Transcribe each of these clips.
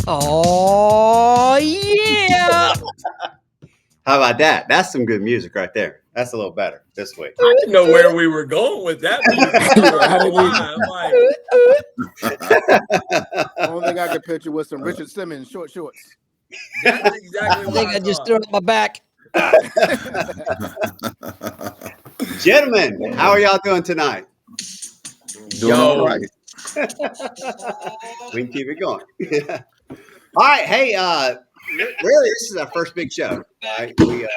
Oh, yeah. How about that? That's some good music right there. That's a little better this week. I didn't know where we were going with that music. I didn't I'm like, Only thing I could picture was some Richard Simmons short shorts. that's exactly I what think I I just thought. threw it on my back. Gentlemen, how are y'all doing tonight? Doing all right. We can keep it going. All right. Hey, really, this is our first big show. Right? We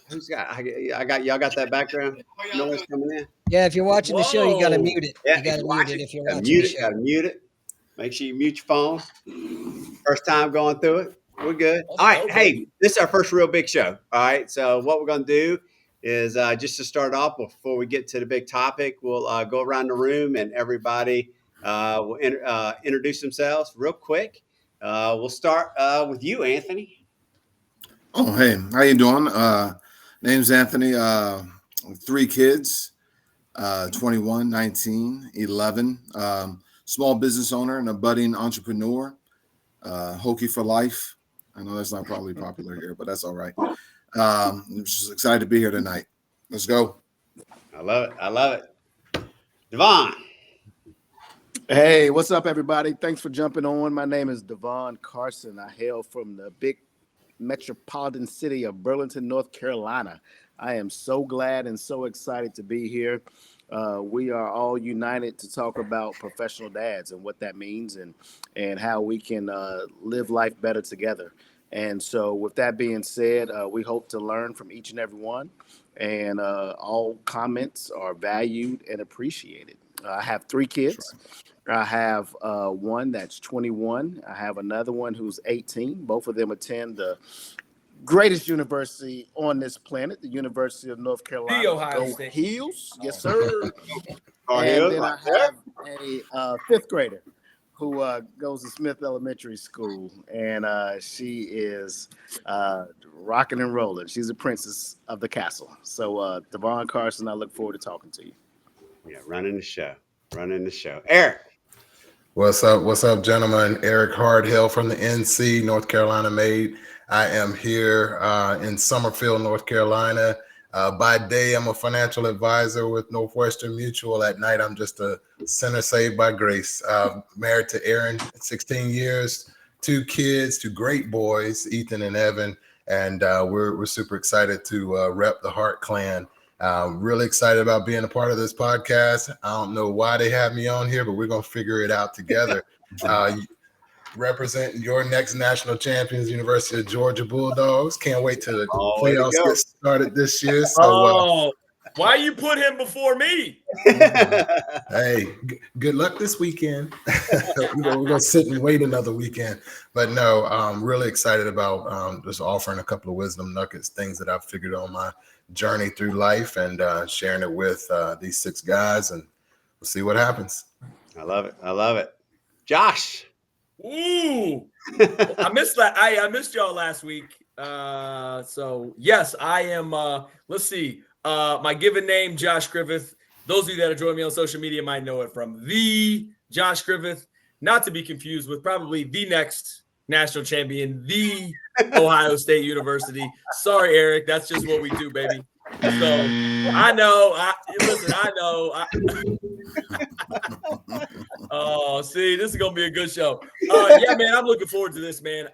who's got? I got y'all got that background noise coming in. Yeah, if you're watching the show, you got to Whoa. mute it. Yeah, You got to mute it if you're watching mute the it. show. Got to mute it. Make sure you mute your phone. First time going through it. We're good. All right. Hey, this is our first real big show. All right. So what we're going to do is just to start off, before we get to the big topic, we'll go around the room and everybody will introduce themselves real quick. We'll start with you, Anthony. Oh, hey, how you doing? Name's Anthony. 3 kids, 21, 19, 11. Small business owner and a budding entrepreneur. Hokey for life. I know that's not probably popular here, but that's all right. I'm just excited to be here tonight. Let's go. I love it. I love it. Devon. Hey, what's up, everybody? Thanks for jumping on. My name is Devon Carson. I hail from the big metropolitan city of Burlington, North Carolina. I am so glad and so excited to be here. We are all united to talk about professional dads and what that means and how we can live life better together. And so, with that being said, we hope to learn from each and every one, and all comments are valued and appreciated. I have 3 kids. I have one that's 21. I have another one who's 18. Both of them attend the greatest university on this planet, the University of North Carolina. The Ohio Go State. Heels. Yes, sir. Are And you? then I have a 5th grader who goes to Smith Elementary School, and she is rocking and rolling. She's a princess of the castle. So, Devon Carson, I look forward to talking to you. Yeah, running the show. Running the show. Eric. What's up, gentlemen? Eric Hardhill from the NC, North Carolina made. I am here in Summerfield, North Carolina. By day, I'm a financial advisor with Northwestern Mutual. At night, I'm just a sinner saved by grace. Married to Erin, 16 years, 2 kids, 2 great boys, Ethan and Evan. And we're super excited to rep the Hart clan. Really excited about being a part of this podcast. I don't know why they have me on here, but we're going to figure it out together. Representing your next national champions, University of Georgia Bulldogs. Can't wait till the playoffs get started this year. So, why you put him before me? Hey, good luck this weekend. We're going to sit and wait another weekend. But no, I'm really excited about just offering a couple of wisdom nuggets, things that I've figured on my journey through life, and sharing it with these 6 guys, and we'll see what happens. I love it. I love it. Josh. Ooh, I missed that. I missed y'all last week. So yes, I am. Let's see. My given name, Josh Griffith. Those of you that are joining me on social media might know it from the Josh Griffith, not to be confused with probably the next national champion, the Ohio State University. Sorry, Eric. That's just what we do, baby. So I know. Listen, I know. Oh, see, this is gonna be a good show. Yeah, man, I'm looking forward to this, man.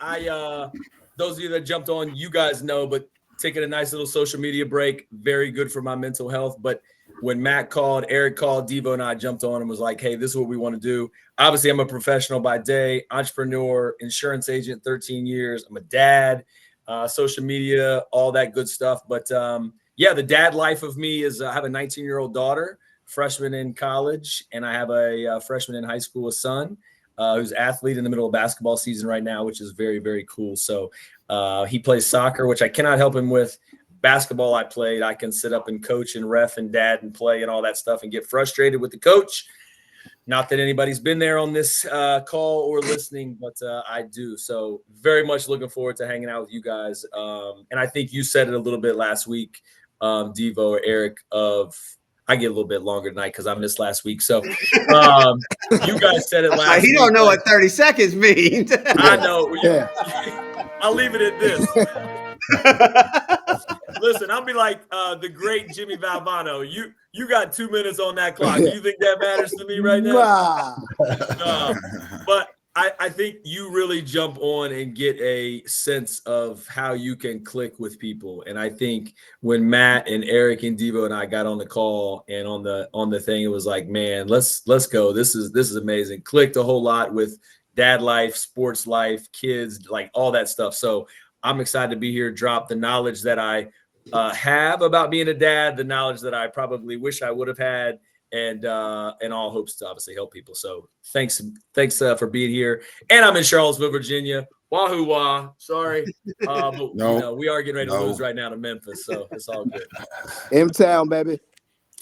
Those of you that jumped on, you guys know, but taking a nice little social media break, very good for my mental health. But when Matt called, Eric called, Devo and I jumped on and was like, hey, this is what we want to do. Obviously, I'm a professional by day, entrepreneur, insurance agent, 13 years. I'm a dad, social media, all that good stuff. But yeah, the dad life of me is I have a 19-year-old daughter, freshman in college, and I have a freshman in high school, a son who's an athlete in the middle of basketball season right now, which is very, very cool. So he plays soccer, which I cannot help him with. Basketball I played, I can sit up and coach and ref and dad and play and all that stuff and get frustrated with the coach. Not that anybody's been there on this call or listening, but I do. So very much looking forward to hanging out with you guys. And I think you said it a little bit last week, Devo or Eric, of I get a little bit longer tonight because I missed last week. So you guys said it last He week. don't know what 30 seconds means. I know. Yeah. I'll leave it at this. Listen, I'll be like the great Jimmy Valvano. You got 2 minutes on that clock. Do you think that matters to me right now? Nah. But I think you really jump on and get a sense of how you can click with people. And I think when Matt and Eric and Devo and I got on the call and on the thing, it was like, man, let's go. This is amazing. Clicked a whole lot with dad life, sports life, kids, like all that stuff. So I'm excited to be here, drop the knowledge that I have about being a dad, the knowledge that I probably wish I would have had, and all hopes to obviously help people. So thanks for being here. And I'm in Charlottesville, Virginia. Wahoo wah. Sorry. But No. we are getting ready to No. lose right now to Memphis. So it's all good. M-Town, baby.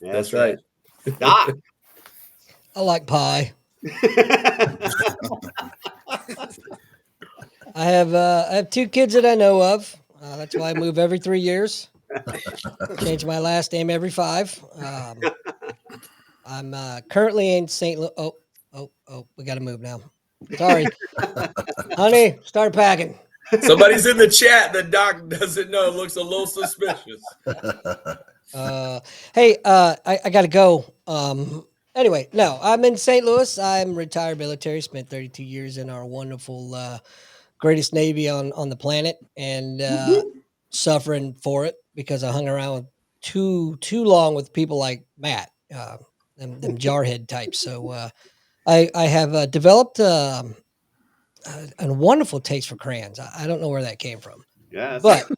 That's right. Doc. I like pie. I have 2 kids that I know of. That's why I move every 3 years. Change my last name every 5. I'm currently in St. Louis. Oh, we got to move now. Sorry. Honey, start packing. Somebody's in the chat that Doc doesn't know. Looks a little suspicious. Hey, I got to go. Anyway, no, I'm in St. Louis. I'm retired military. Spent 32 years in our wonderful, greatest Navy on the planet, and suffering for it because I hung around too long with people like Matt, them jarhead types. So I have developed a wonderful taste for crayons. I don't know where that came from. Yeah, but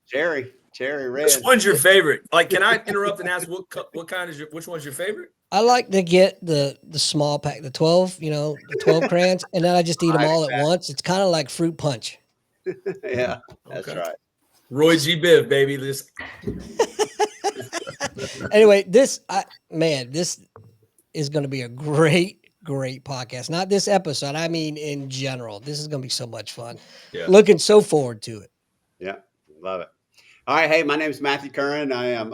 cherry red. Which one's your favorite? Like, can I interrupt and ask what kind is which one's your favorite? I like to get the small pack, the 12, the 12 crayons, and then I just eat them all at once. It's kind of like fruit punch. Yeah, that's right. Roy G. Biv, baby. This. Anyway, this is going to be a great podcast. Not this episode. I mean, in general, this is going to be so much fun. Yeah. Looking so forward to it. Yeah, love it. All right. Hey, my name is Matthew Curran. I am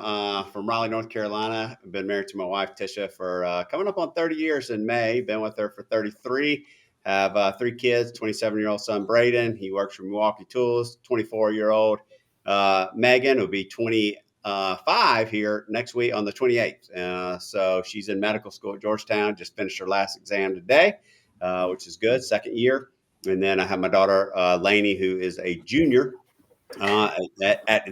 from Raleigh, North Carolina. I've been married to my wife, Tisha, for coming up on 30 years in May. Been with her for 33. Have 3 kids, 27-year-old son, Braden. He works for Milwaukee Tools. 24-year-old Megan will be 25 here next week on the 28th. So she's in medical school at Georgetown. Just finished her last exam today, which is good. 2nd year. And then I have my daughter, Lainey, who is a junior at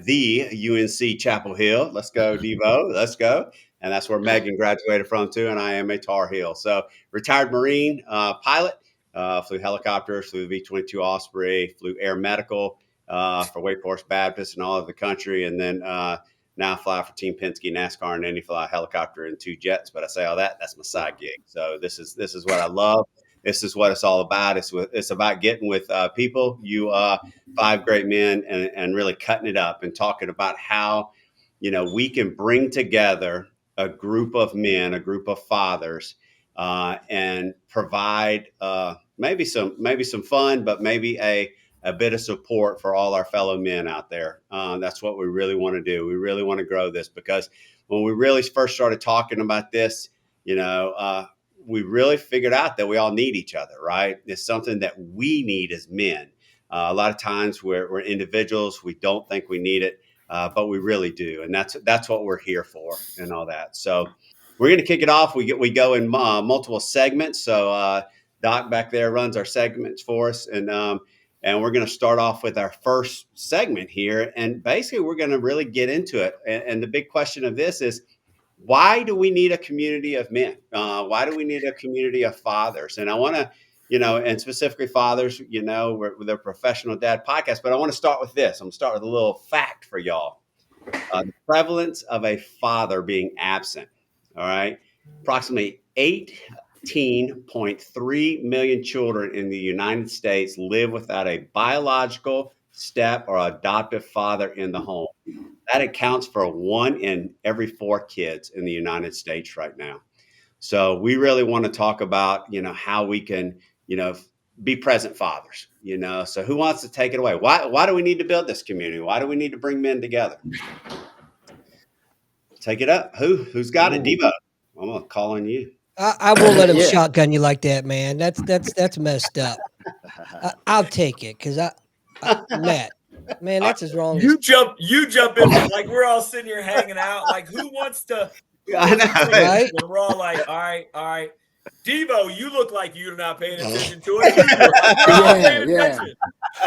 the UNC Chapel Hill. Let's go, Devo. Let's go. And that's where Megan graduated from, too. And I am a Tar Heel. So retired Marine pilot, flew helicopters, flew V-22 Osprey, flew air medical for Wake Forest Baptist and all over the country. And then now I fly for Team Penske NASCAR and Indy, fly a helicopter and 2 jets. But I say all that's my side gig. So this is what I love. This is what it's all about. It's about getting with people. You 5 great men and really cutting it up and talking about how, we can bring together a group of men, a group of fathers, and provide maybe some fun, but maybe a bit of support for all our fellow men out there. That's what we really want to do. We really want to grow this because when we really first started talking about this, we really figured out that we all need each other, right? It's something that we need as men. A lot of times we're individuals. We don't think we need it, but we really do. And that's what we're here for and all that. So we're going to kick it off. We go in multiple segments. So Doc back there runs our segments for us. And we're going to start off with our first segment here. And basically we're going to really get into it. And the big question of this is, why do we need a community of men? Why do we need a community of fathers? And I want to, and specifically fathers, we're the Professional Dad podcast, but I want to start with this. I'm going to start with a little fact for y'all. The prevalence of a father being absent. All right. Approximately 18.3 million children in the United States live without a biological step or adoptive father in the home. That accounts for 1 in every 4 kids in the United States right now. So we really want to talk about, how we can, be present fathers, So who wants to take it away? Why do we need to build this community? Why do we need to bring men together? Take it up. Who's got it? Ooh. Devo. I'm gonna call on you. I won't let him Yeah. shotgun you like that, man. That's messed up. I'll take it because Matt, man, that's as wrong as You jump in like we're all sitting here hanging out. Like who wants to I know. take Right? this one? We're all like, all right. Devo, you look like you're not paying attention to it. You look like we're all paying attention.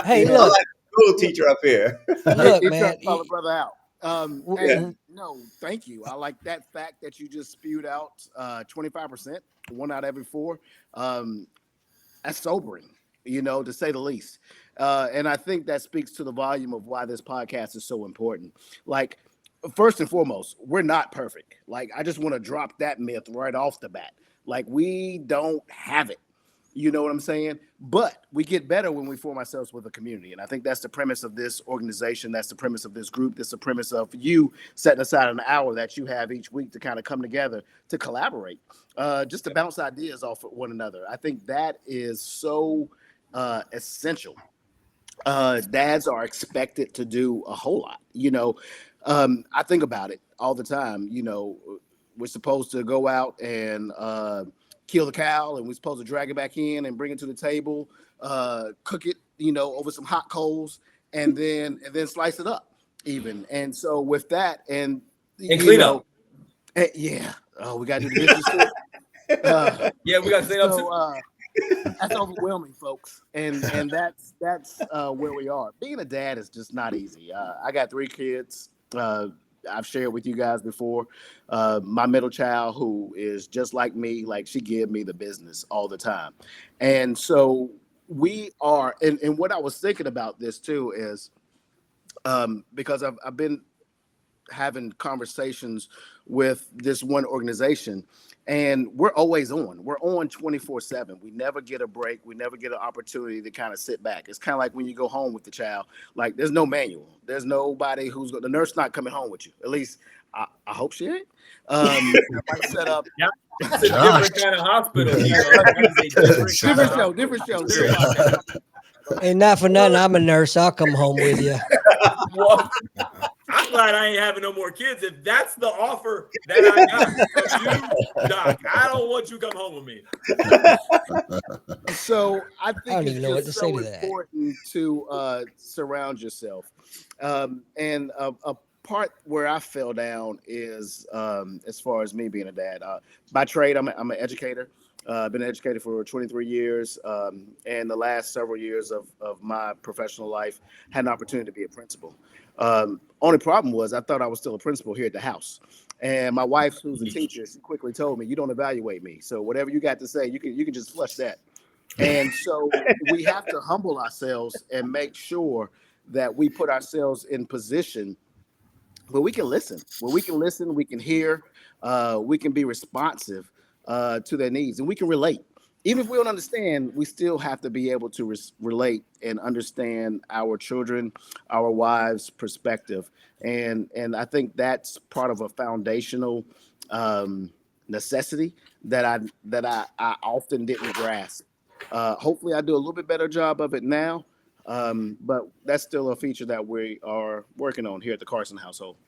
Hey, Yeah. I look, like the school teacher up here. look, He trying man. to call a brother out. Yeah. Hey, no, thank you. I like that fact that you just spewed out. 25%, 1 out of every 4. That's sobering, to say the least. And I think that speaks to the volume of why this podcast is so important. Like, first and foremost, we're not perfect. Like, I just want to drop that myth right off the bat. Like, we don't have it. You know what I'm saying? But we get better when we form ourselves with a community. And I think that's the premise of this organization. That's the premise of this group. That's the premise of you setting aside an hour that you have each week to kind of come together to collaborate, just to bounce ideas off of one another. I think that is so essential. Dads are expected to do a whole lot. I think about it all the time. We're supposed to go out and kill the cow, and we're supposed to drag it back in and bring it to the table, cook it, over some hot coals, and then slice it up even. And so with that, and clean up. Yeah. Oh, we gotta do the dishes too. Yeah, we got to clean up too. That's overwhelming, folks, and that's where we are. Being a dad is just not easy. I got 3 kids. I've shared with you guys before. My middle child, who is just like me, like she give me the business all the time, and so we are. And what I was thinking about this too is because I've been having conversations with this one organization, and we're always on. We're on 24/7. We never get a break. We never get an opportunity to kind of sit back. It's kind of like when you go home with the child, like there's no manual. There's nobody the nurse not coming home with you. At least I hope she ain't. Everybody set up. Yeah. It's a different kind of hospital. Different show. Hey, not for nothing. I'm a nurse. I'll come home with you. Well, I'm glad I ain't having no more kids. If that's the offer that I got from you, Doc, I don't want you to come home with me. So I think don't it's even know what just to say so to that. important to surround yourself. And a part where I fell down is as far as me being a dad. By trade, I'm an educator. I've been an educator for 23 years, and the last several years of my professional life had an opportunity to be a principal. Only problem was I thought I was still a principal here at the house, and my wife, who's a teacher, she quickly told me, "You don't evaluate me, so whatever you got to say, you can just flush that." And so we have to humble ourselves and make sure that we put ourselves in position where we can listen, we can hear, we can be responsive to their needs, and we can relate. Even if we don't understand, we still have to be able to relate and understand our children, our wives' perspective, and I think that's part of a foundational necessity that I often didn't grasp. Hopefully, I do a little bit better job of it now, but that's still a feature that we are working on here at the Carson household.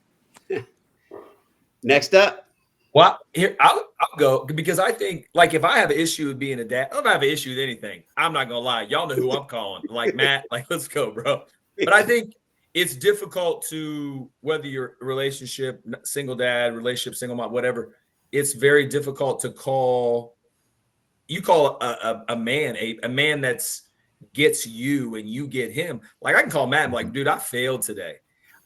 Next up. Well, here I'll go because I think like if I have an issue with being a dad, if I have an issue with anything, I'm not gonna lie. Y'all know who I'm calling. Like Matt, like let's go, bro. But I think it's difficult to whether you're a relationship, single dad, relationship, single mom, whatever. It's very difficult to call. You call a man a man that's gets you and you get him. Like I can call Matt and be like, dude, I failed today.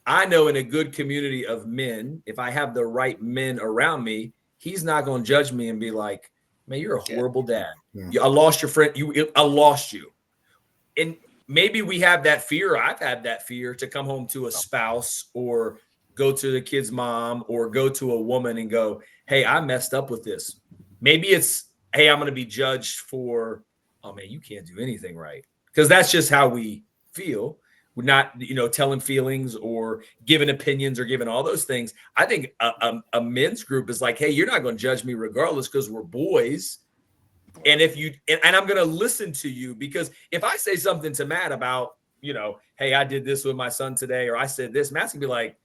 I know in a good community of men, if I have the right men around me, he's not going to judge me and be like, man, you're a horrible dad. Yeah. I lost your friend. I lost you. And maybe we have that fear. I've had that fear to come home to a spouse or go to the kid's mom or go to a woman and go, hey, I messed up with this. Maybe it's, hey, I'm going to be judged for, oh, man, you can't do anything right. Because that's just how we feel. We're not, telling feelings or giving opinions or giving all those things. I think a men's group is like, hey, you're not going to judge me regardless because we're boys. And if you, and I'm going to listen to you because if I say something to Matt about, hey, I did this with my son today, or I said this, Matt's going to be like,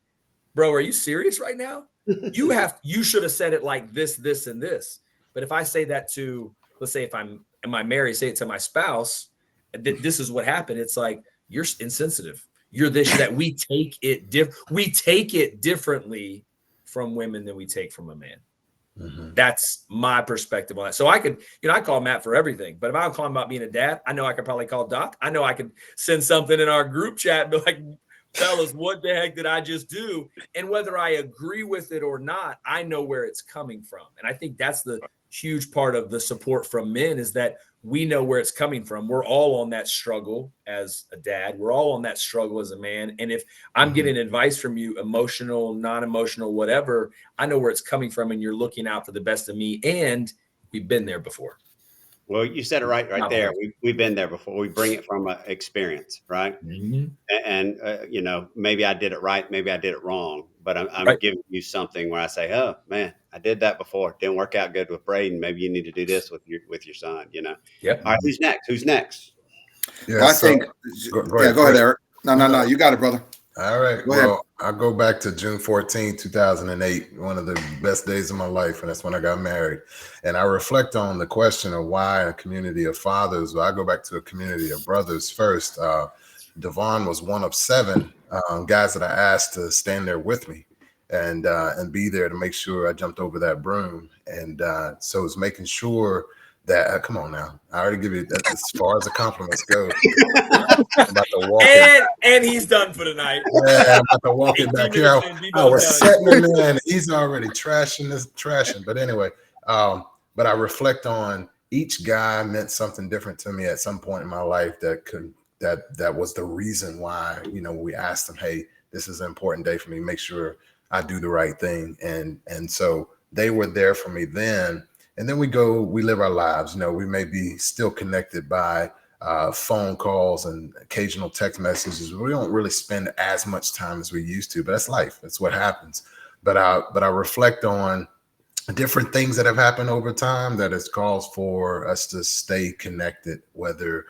bro, are you serious right now? you should have said it like this, this, and this. But if I say that to, let's say if am I married, say it to my spouse, this is what happened. It's like, you're insensitive. You're this, that. We take it differently from women than we take from a man. Mm-hmm. That's my perspective on that. So I could, I call Matt for everything, but if I'm calling about being a dad, I know I could probably call Doc. I know I could send something in our group chat and be like, fellas, what the heck did I just do? And whether I agree with it or not, I know where it's coming from. And I think that's the huge part of the support from men, is that we know where it's coming from. We're all on that struggle as a dad. We're all on that struggle as a man. And if I'm getting advice from you, emotional, non-emotional, whatever, I know where it's coming from, and you're looking out for the best of me. And we've been there before. Well, you said it right there. We've been there before. We bring it from experience, right? Mm-hmm. And maybe I did it right, maybe I did it wrong, but I'm giving you something where I say, oh man, I did that before. It didn't work out good with Braden. Maybe you need to do this with your son. Yep. All right, who's next? Yeah, well, I think. Go ahead, Eric. No. You got it, brother. All right. Well, I'll go back to June 14, 2008, one of the best days of my life. And that's when I got married. And I reflect on the question of why a community of fathers. Well, I go back to a community of brothers first. Devon was one of 7 guys that I asked to stand there with me and be there to make sure I jumped over that broom. And so it's making sure that, come on now, I already give you that as far as the compliments go. I'm about to walk and he's done for the night. Yeah, I'm about to walk it back here. I was setting him in. He's already trashing. But anyway, but I reflect on each guy meant something different to me at some point in my life that was the reason why, we asked them, hey, this is an important day for me. Make sure I do the right thing. And so they were there for me then. And then we live our lives. We may be still connected by phone calls and occasional text messages. We don't really spend as much time as we used to, but that's life. That's what happens. But I reflect on different things that have happened over time that has caused for us to stay connected, whether,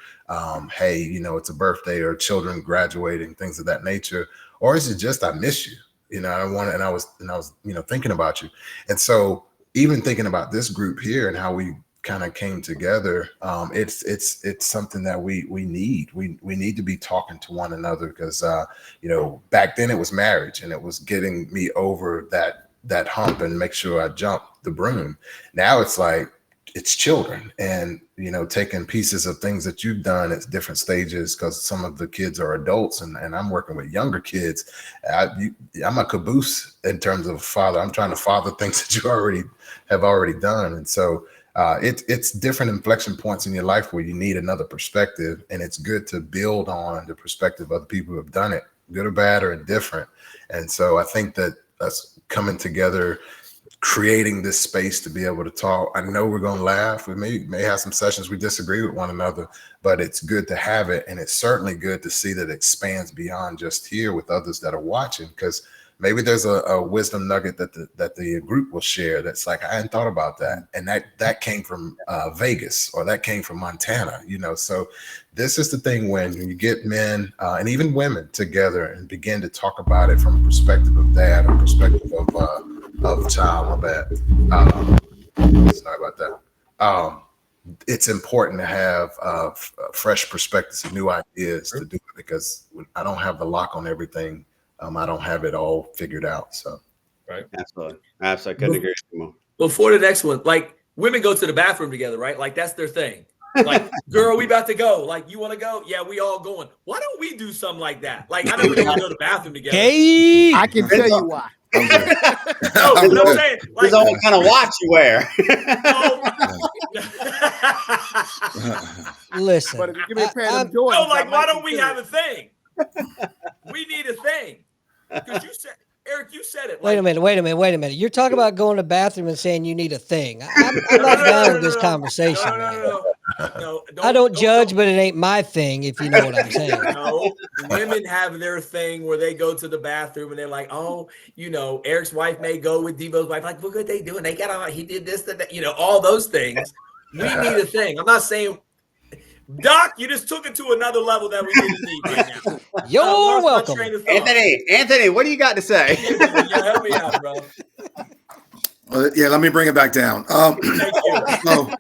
hey, it's a birthday or children graduating, things of that nature, or is it just, I miss you, I was thinking about you. And so even thinking about this group here and how we kind of came together, it's something that we need. We need to be talking to one another because, back then it was marriage and it was getting me over that hump and make sure I jump the broom. Now it's like, it's children and, taking pieces of things that you've done at different stages, because some of the kids are adults and I'm working with younger kids. I'm a caboose in terms of father. I'm trying to father things that you have already done. And so it's different inflection points in your life where you need another perspective, and it's good to build on the perspective of other people who have done it, good or bad or indifferent. And so I think that us coming together, creating this space to be able to talk. I know we're going to laugh. We may have some sessions we disagree with one another, but it's good to have it. And it's certainly good to see that it expands beyond just here with others that are watching, because maybe there's a wisdom nugget that the group will share that's like, I hadn't thought about that. And that came from Vegas, or that came from Montana, so this is the thing when you get men and even women together and begin to talk about it from a perspective of dad or perspective of child. My bad. Sorry about that. It's important to have fresh perspectives and new ideas to do it, because I don't have the lock on everything. I don't have it all figured out. So, right. Absolutely. I couldn't agree more. Before the next one, like, women go to the bathroom together, right? Like, that's their thing. Like, girl, we about to go. Like, you want to go? Yeah, we all going. Why don't we do something like that? Like, I know we don't go to the bathroom together. Hey, I can tell you why. No, but I'm saying, like, there's all kind of watch you wear. Listen, But if you give me a pair of Jordans, no, like, why don't we have a thing? We need a thing. Because you said, Eric, you said it. Wait a minute. You're talking about going to the bathroom and saying you need a thing. I'm not down with this conversation. No, I don't judge, but it ain't my thing, if you know what I'm saying. No, women have their thing where they go to the bathroom and they're like, oh, Eric's wife may go with Devo's wife. Like, look what they doing. They got on, he did this, that, all those things. We need a thing. I'm not saying, Doc, you just took it to another level that we didn't need right now. You're welcome. Anthony, what do you got to say? Yeah, help me out, bro. Yeah, let me bring it back down. Thank you.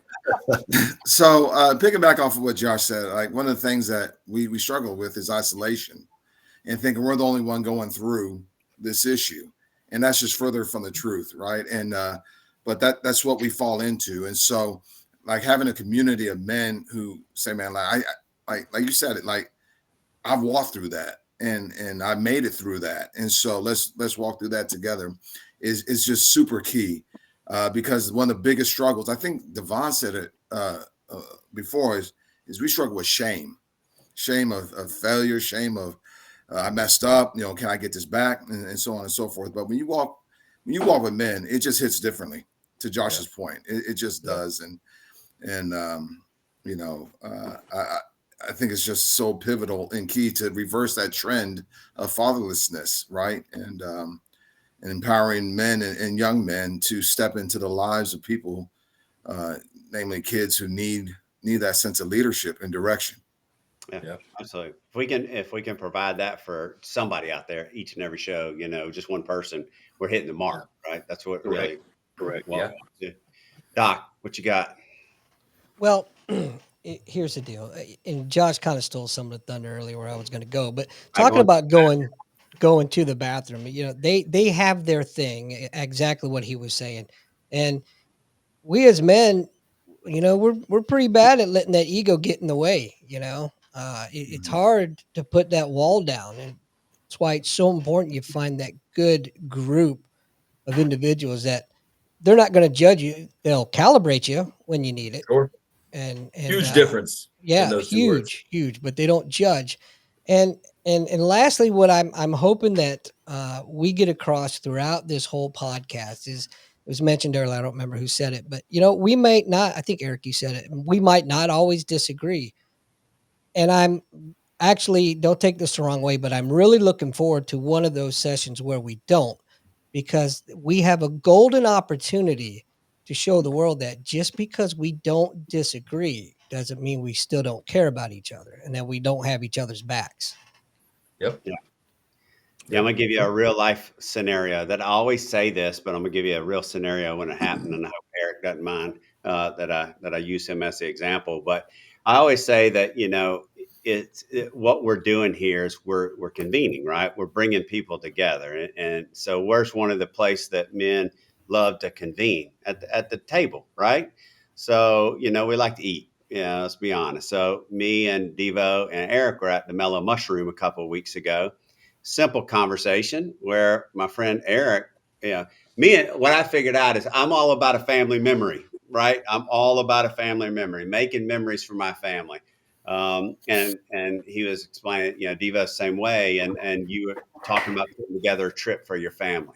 So picking back off of what Josh said, like one of the things that we struggle with is isolation and thinking we're the only one going through this issue, and that's just further from the truth, right? And but that's what we fall into, and so like having a community of men who say, man, like you said it, like I've walked through that and I made it through that. And so let's walk through that together is just super key. Because one of the biggest struggles, I think Devon said it before, is we struggle with shame of failure, shame of I messed up, can I get this back, and so on and so forth. But when you walk with men, it just hits differently. To Josh's point, it just does, and I think it's just so pivotal and key to reverse that trend of fatherlessness, right? And empowering men and young men to step into the lives of people, namely kids who need that sense of leadership and direction. Yeah, absolutely. If we can provide that for somebody out there, each and every show, just one person, we're hitting the mark, right? That's what really Correct. well. Yeah. Doc, what you got? Well, here's the deal, and Josh kind of stole some of the thunder earlier where I was going to go, but I talking going. about going to the bathroom, they have their thing, exactly what he was saying, and we as men, we're pretty bad at letting that ego get in the way. It's hard to put that wall down, and that's why it's so important you find that good group of individuals that they're not going to judge you. They'll calibrate you when you need it, Sure. and Huge difference in yeah, those two words. huge, but they don't judge. And lastly, what I'm hoping that we get across throughout this whole podcast is, it was mentioned earlier, I don't remember who said it, but we might not, I think Eric, you said it, we might not always disagree. And I'm actually, don't take this the wrong way, but I'm really looking forward to one of those sessions where we don't, because we have a golden opportunity to show the world that just because we don't disagree doesn't mean we still don't care about each other and that we don't have each other's backs. Yep. Yeah, I'm gonna give you a real life scenario that I always say this, but I'm gonna give you a real scenario when it happened, and I hope Eric doesn't mind that I use him as the example. But I always say that what we're doing here is we're convening, right? We're bringing people together, and so where's one of the place that men love to convene at the table, right? So we like to eat. Yeah, let's be honest. So me and Devo and Eric were at the Mellow Mushroom a couple of weeks ago. Simple conversation where my friend Eric, what I figured out is I'm all about a family memory, right? I'm all about a family memory, making memories for my family. And he was explaining, Diva same way, and you were talking about putting together a trip for your family.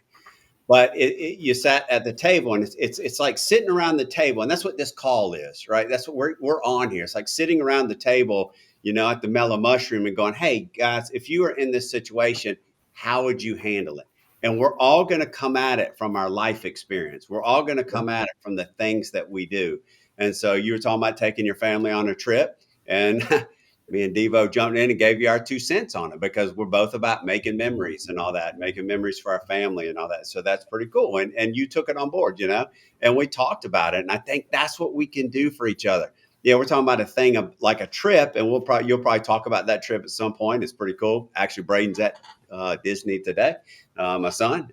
But you sat at the table, and it's like sitting around the table, and that's what this call is, right? That's what we're on here. It's like sitting around the table, at the Mellow Mushroom, and going, "Hey guys, if you were in this situation, how would you handle it?" And we're all going to come at it from our life experience. We're all going to come at it from the things that we do. And so you were talking about taking your family on a trip, and me and Devo jumped in and gave you our 2 cents on it, because we're both about making memories and all that, making memories for our family and all that. So that's pretty cool. And you took it on board, and we talked about it. And I think that's what we can do for each other. Yeah, we're talking about a thing of like a trip, and you'll probably talk about that trip at some point. It's pretty cool. Actually, Braden's at Disney today, my son.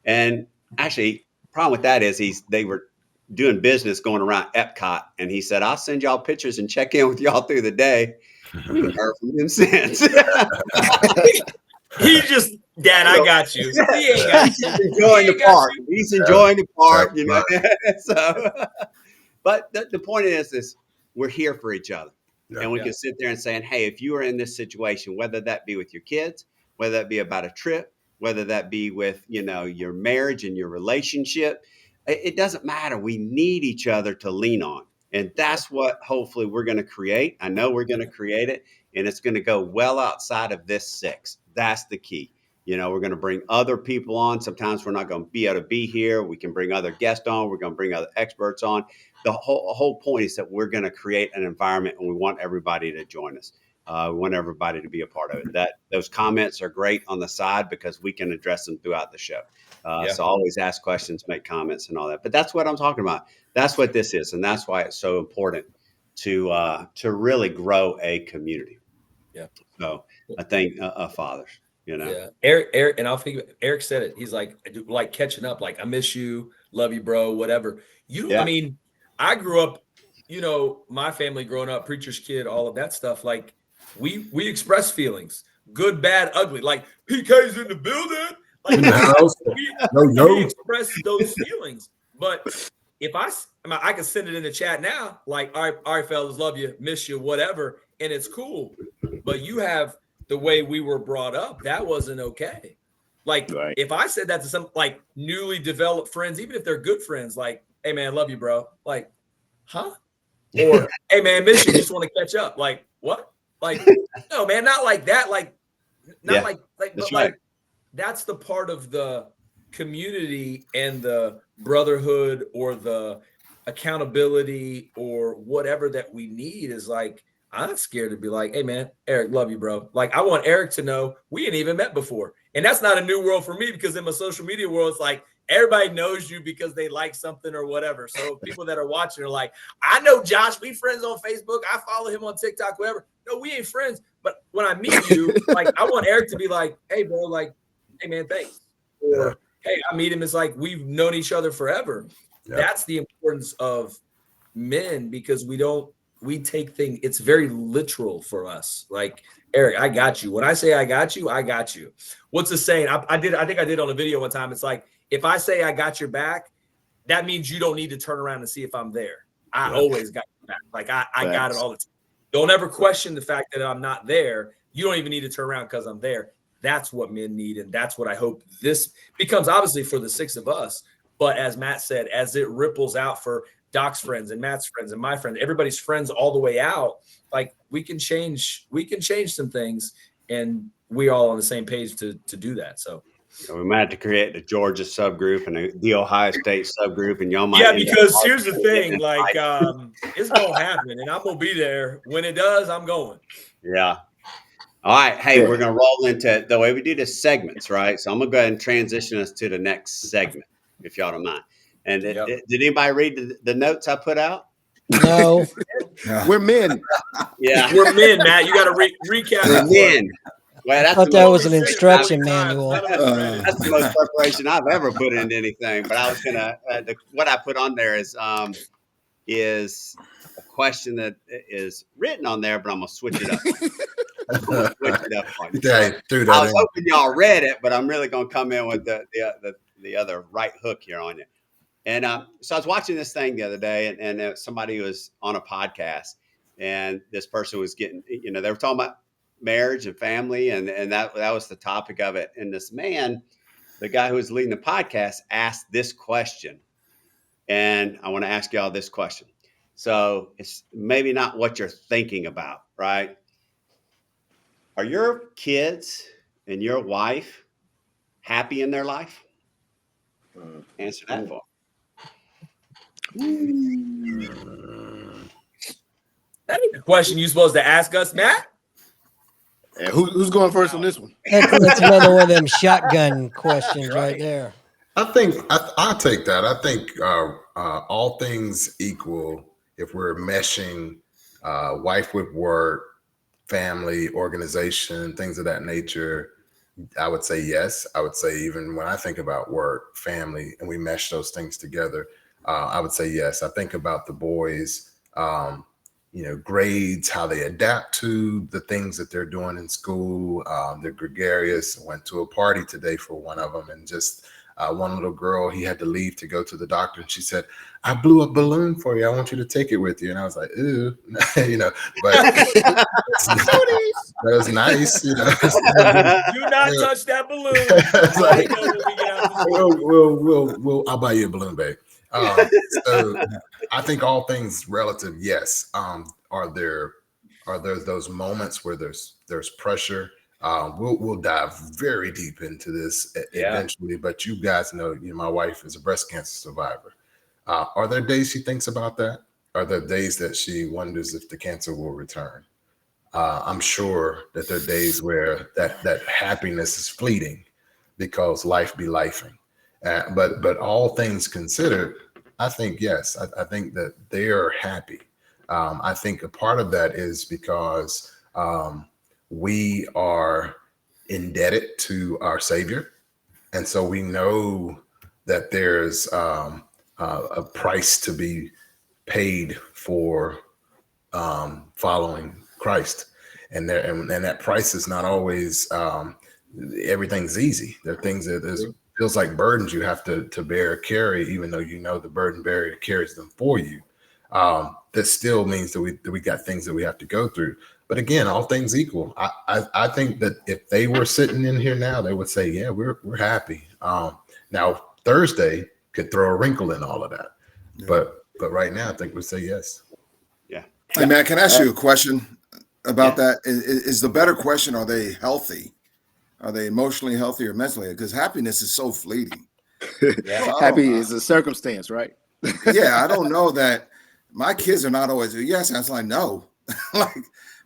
And actually, problem with that is they were doing business going around Epcot, and he said, "I'll send y'all pictures and check in with y'all through the day." We haven't heard from him since. He just, Dad, I got you. He ain't got you. He's enjoying the park. He's enjoying the park, So, but the point is we're here for each other. And we can sit there and say, hey, if you are in this situation, whether that be with your kids, whether that be about a trip, whether that be with, your marriage and your relationship, it doesn't matter. We need each other to lean on. And that's what hopefully we're going to create. I know we're going to create it, and it's going to go well outside of this 6. That's the key. We're going to bring other people on. Sometimes we're not going to be able to be here. We can bring other guests on. We're going to bring other experts on. The whole point is that we're going to create an environment, and we want everybody to join us. We want everybody to be a part of it. Those comments are great on the side because we can address them throughout the show. So always ask questions, make comments, and all that. But that's what I'm talking about. That's what this is, and that's why it's so important to really grow a community. Yeah. So I think fathers, Yeah, Eric, and I'll think Eric said it. He's like, like catching up. Like, I miss you, love you, bro, whatever. Yeah. I mean, I grew up, my family growing up, preacher's kid, all of that stuff. Like, we express feelings, good, bad, ugly. Like, PK's in the building. Like, we express those feelings. But if I can send it in the chat now, like, all right, fellas, love you, miss you, whatever, and it's cool. But you have the way we were brought up, that wasn't okay. Like, if I said that to some like newly developed friends, even if they're good friends, like, hey man, love you, bro. Like, huh? Or hey man, miss you, just want to catch up. Like, what? Like, no, man, not like that. Like, not like that's but right. like that's the part of the community and the brotherhood or the accountability or whatever that we need is like, I'm not scared to be like, hey man, Eric, love you, bro. Like, I want Eric to know we ain't even met before. And that's not a new world for me, because in my social media world, it's like everybody knows you because they like something or whatever. So people that are watching are like, I know Josh, we friends on Facebook. I follow him on TikTok, whatever. No, we ain't friends. But when I meet you, like, I want Eric to be like, hey bro, like, hey man, thanks. Or hey, I meet him. It's like we've known each other forever. Yeah. That's the importance of men, because we take things, it's very literal for us. Like, Eric, I got you. When I say I got you, I got you. What's the saying? I think I did on a video one time. It's like, if I say I got your back, that means you don't need to turn around and see if I'm there. I always got your back. Like, I got it all the time. Don't ever question the fact that I'm not there. You don't even need to turn around because I'm there. That's what men need. And that's what I hope this becomes, obviously, for the 6 of us. But as Matt said, as it ripples out for Doc's friends and Matt's friends and my friends, everybody's friends all the way out, like, we can change some things, and we all on the same page to do that. So we might have to create the Georgia subgroup and the Ohio State subgroup, and y'all might. Yeah, because here's the thing, like, it's gonna happen, and I'm gonna be there when it does. I'm going. Yeah. All right. Hey, we're gonna roll into the way we do this segments, right? So I'm gonna go ahead and transition us to the next segment, if y'all don't mind. And did anybody read the notes I put out? No. We're men. Yeah, we're men, Matt. You got to recap. We're men. Well, I thought that was an instruction manual. That's the most preparation I've ever put into anything. But I was gonna what I put on there is a question that is written on there, but I'm gonna switch it up. I was hoping y'all read it, but I'm really gonna come in with the other right hook here on you. And so I was watching this thing the other day, and somebody was on a podcast, and this person was getting, they were talking about marriage and family, and that was the topic of it. And this man, the guy who was leading the podcast, asked this question, and I want to ask y'all this question. So it's maybe not what you're thinking about, right? Are your kids and your wife happy in their life? Answer that for. That ain't the question you're supposed to ask us, Matt. Yeah, who's going first on this one? That's another one of them shotgun questions right there. I think I'll take that. I think all things equal, if we're meshing wife with work, family, organization, things of that nature, I would say yes. I would say, even when I think about work, family, and we mesh those things together, I would say yes. I think about the boys, grades, how they adapt to the things that they're doing in school. They're gregarious. I went to a party today for one of them, and just one little girl, he had to leave to go to the doctor, and she said, I blew a balloon for you. I want you to take it with you. And I was like, ew, but that was nice. Do not touch that balloon. I'll buy you a balloon, babe. So I think all things relative, yes. Are there those moments where there's pressure? We'll dive very deep into this eventually, but you guys know, my wife is a breast cancer survivor. Are there days she thinks about that? Are there days that she wonders if the cancer will return? I'm sure that there are days where that happiness is fleeting, because life be lifing. But all things considered, I think yes, I think that they are happy. I think a part of that is because we are indebted to our Savior, and so we know that there's a price to be paid for following Christ, and that price is not always everything's easy. There are things that there's feels like burdens you have to bear, carry, even though you know the burden bearer carries them for you. That still means that we got things that we have to go through. But again, all things equal, I think that if they were sitting in here now, they would say, yeah, we're happy. Now Thursday could throw a wrinkle in all of that, but right now I think we say yes. Yeah. Hey, Matt, can I ask you a question about that? Is the better question, are they healthy? Are they emotionally healthy or mentally? Because happiness is so fleeting. So Happy is a circumstance, right? Yeah, I don't know that my kids are not always, yes, I was like, no.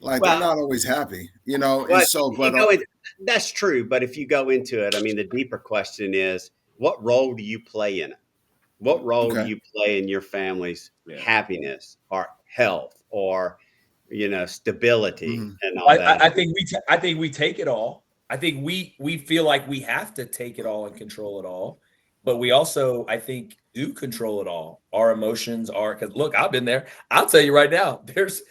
like they're not always happy, you know. And so, but that's true. But if you go into it, I mean, the deeper question is, what role do you play in it? What role do you play in your family's happiness or health or, stability and all that? I think we take it all. I think we feel like we have to take it all and control it all, but we also, I think, do control it all. Our emotions are, because look, I've been there. I'll tell you right now, there's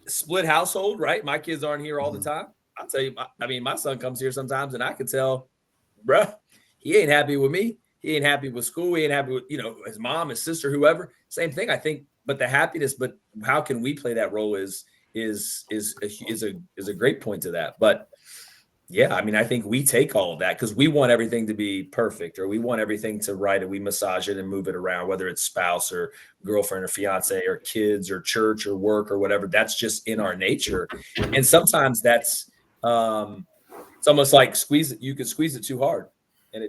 split household, right? My kids aren't here all the time. I'll tell you, I mean, my son comes here sometimes and I can tell, bruh, he ain't happy with me. He ain't happy with school. He ain't happy with, his mom, his sister, whoever. Same thing, I think. But the happiness, but how can we play that role is a great point to that. But yeah, I mean, I think we take all of that because we want everything to be perfect, or we want everything to right, and we massage it and move it around, whether it's spouse or girlfriend or fiance or kids or church or work or whatever. That's just in our nature. And sometimes that's it's almost like you could squeeze it too hard, and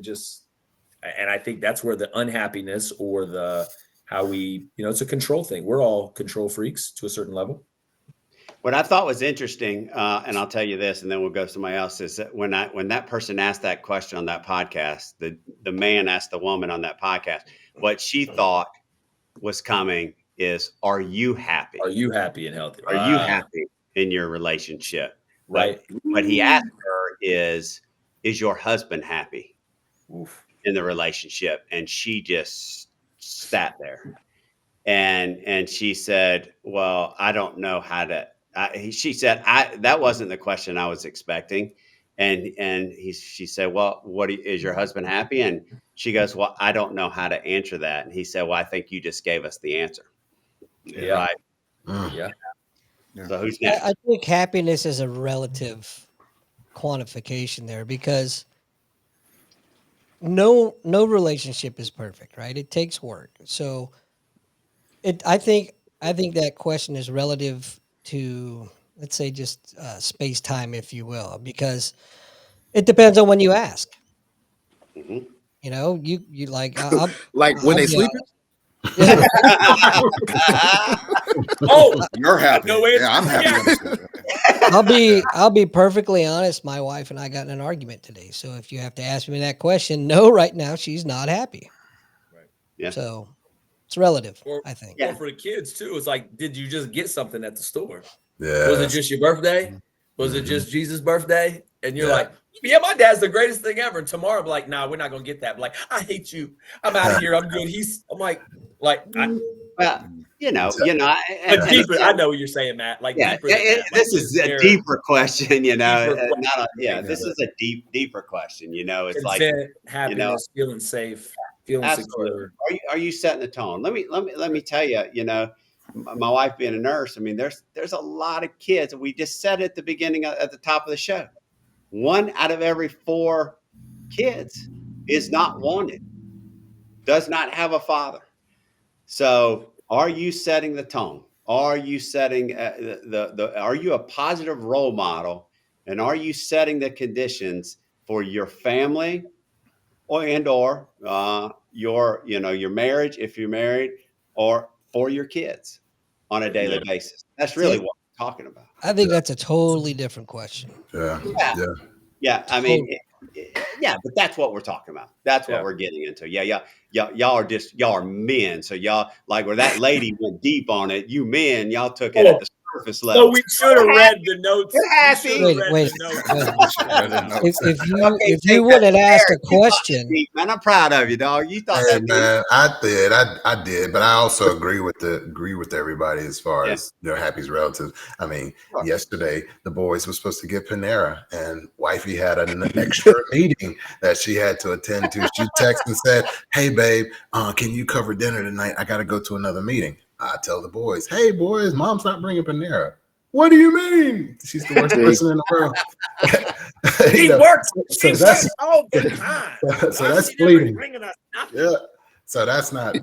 I think that's where the unhappiness or how we, it's a control thing. We're all control freaks to a certain level. What I thought was interesting, and I'll tell you this, and then we'll go to somebody else, is that when that person asked that question on that podcast, the man asked the woman on that podcast, what she thought was coming is, are you happy? Are you happy and healthy? Are you happy in your relationship? Right. But what he asked her is your husband happy in the relationship? And she just sat there. And she said, well, I don't know how to, she said, that wasn't the question I was expecting. And she said, well, is your husband happy? And she goes, well, I don't know how to answer that. And he said, well, I think you just gave us the answer. Yeah. Right. Yeah. So who's next? I think happiness is a relative quantification there, because no relationship is perfect, right? It takes work. So I think that question is relative to, let's say, just space time, if you will, because it depends on when you ask. Mhm. You like I'll when they be sleeping. honest. Oh, you're happy. no way. Yeah, I'm happy. I'll be perfectly honest. My wife and I got in an argument today. So if you have to ask me that question, no, right now she's not happy. Right. Yeah. So it's relative, I think. Or for the kids too. It's like, did you just get something at the store? Yeah. Was it just your birthday? Was it just Jesus' birthday? And you're like, yeah, my dad's the greatest thing ever. And tomorrow I'm like, nah, we're not gonna get that. I'm like, I hate you. I'm out of here. I'm good. I'm like, well, but deeper. I know what you're saying, Matt. Like, deeper than that. This is a deeper question, this is a deeper question. It's consent, like happiness, feeling safe, feeling secure. Are you setting the tone? Let me tell you. My wife being a nurse, I mean, there's a lot of kids. We just said at the beginning, at the top of the show, 1 out of every 4 kids is not wanted, does not have a father. So, are you setting the tone? Are you setting are you a positive role model, and are you setting the conditions for your family, or your marriage if you're married, or for your kids on a daily basis? That's really what we're talking about. I think that's a totally different question. Yeah. I mean, Yeah, but that's what we're talking about. That's what Yeah. we're getting into. Yeah, y'all are men. So y'all, like where that lady went deep on it, you men, y'all took it at the surface So level. we should have read the notes. We're We happy. should have read Wait, the notes. if you would have asked a question, man, I'm proud of you, dog. You thought Hey that deep. man, I did, but I also agree with everybody as far Yeah. as Happy's relatives. I mean, Sure. yesterday the boys were supposed to get Panera, and wifey had an extra meeting that she had to attend to. She texted and said, "Hey babe, can you cover dinner tonight? I got to go to another meeting." I tell the boys, "Hey boys, mom's not bringing Panera." What do you mean? She's the worst person in the world. She works. So She that's works all the time. so that's She never fleeting. bringing us nothing. Yeah. So that's not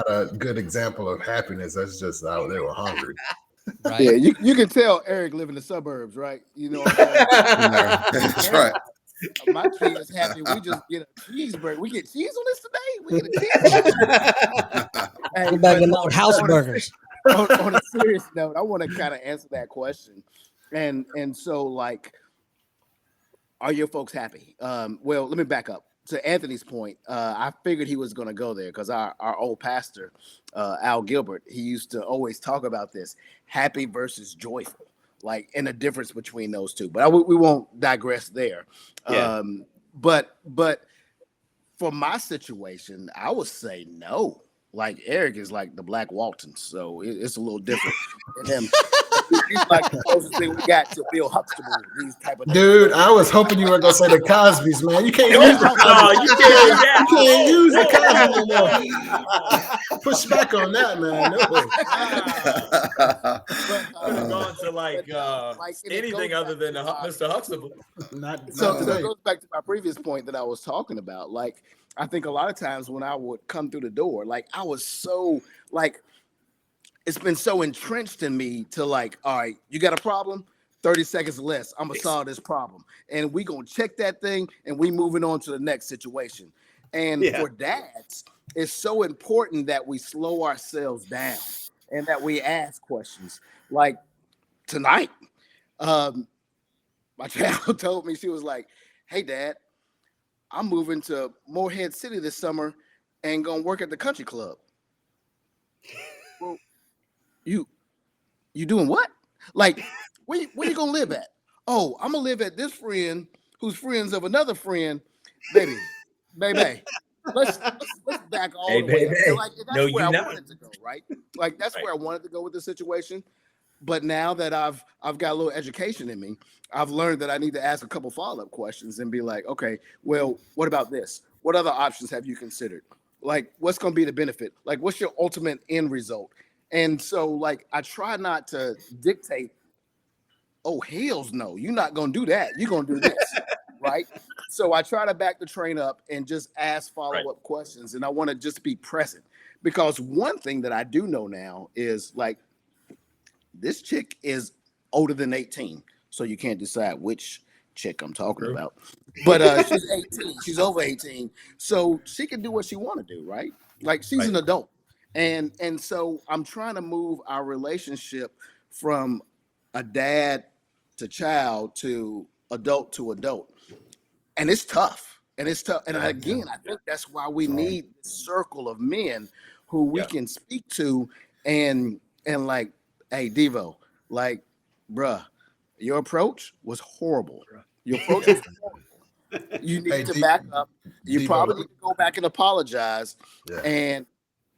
a good example of happiness. That's just how they were hungry. right? Yeah, you can tell Eric live in the suburbs, right? You know what I'm saying? That's right. My kid is happy. We just get a cheeseburger. We get cheese on this today. We get a cheese. Hey, Go back but to my house burgers. on a serious note, I want to kind of answer that question. And so, like, are your folks happy? Well, let me back up. To Anthony's point, I figured he was going to go there because our old pastor, Al Gilbert, he used to always talk about this: happy versus joyful, like, and the difference between those two. But we won't digress there. Yeah. But for my situation, I would say no. Like, Eric is like the Black Walton, so it's a little different than him. He's like the closest thing we got to Bill Huxtable. These type of Dude, I was hoping you were gonna say the Cosby's, man. You can't No, use the you Cosby. can't. You can't use the Whoa, Cosby no more. Push back on that, man. No. Could have gone to like and it anything goes other back than to my- Mr. Huxtable. So it goes back to my previous point that I was talking about. Like, I think a lot of times when I would come through the door, like, I was so, like, it's been so entrenched in me to, like, all right, you got a problem? 30 seconds less, I'm gonna solve this problem. And we gonna check that thing and we moving on to the next situation. And for dads, it's so important that we slow ourselves down and that we ask questions. Like tonight, my child told me, she was like, "Hey dad, I'm moving to Morehead City this summer and gonna work at the country club." Well, you doing what? Like, where you gonna live at? Oh, I'm gonna live at this friend who's friends of another friend. Baby. Let's back all the way up. And like, that's No, where you I not. wanted to go, right? Like, that's where I wanted to go with the situation. But now that I've got a little education in me, I've learned that I need to ask a couple follow-up questions and be like, okay, well, what about this? What other options have you considered? Like, what's going to be the benefit? Like, what's your ultimate end result? And so, like, I try not to dictate, oh, hells no, you're not going to do that. You're going to do this, right? So I try to back the train up and just ask follow-up questions. And I want to just be present. Because one thing that I do know now is, like, this chick is older than 18, so you can't decide which chick I'm talking about. But she's 18. She's over 18, so she can do what she want to do, right? Like, she's an adult, and so I'm trying to move our relationship from a dad to child to adult, and it's tough. And again, I think that's why we need a circle of men who we can speak to and like, hey, Devo, like, bruh, your approach was horrible. Your approach was horrible. You need to back up. You Devo, probably need to go back and apologize and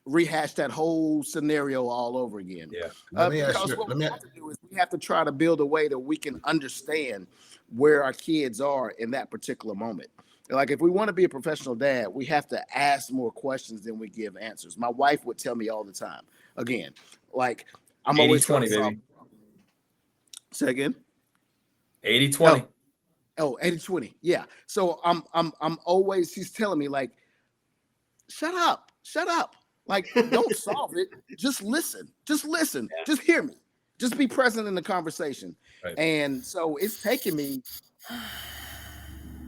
rehash that whole scenario all over again. Yeah. Because what we have to do is we have to try to build a way that we can understand where our kids are in that particular moment. Like, if we want to be a professional dad, we have to ask more questions than we give answers. My wife would tell me all the time, again, like, I'm always 80-20, baby. Say again? 80-20. Oh, 80-20. Yeah. So I'm always, she's telling me, like, shut up. Like, don't solve it. Just listen. Just hear me. Just be present in the conversation. Right. And so it's taken me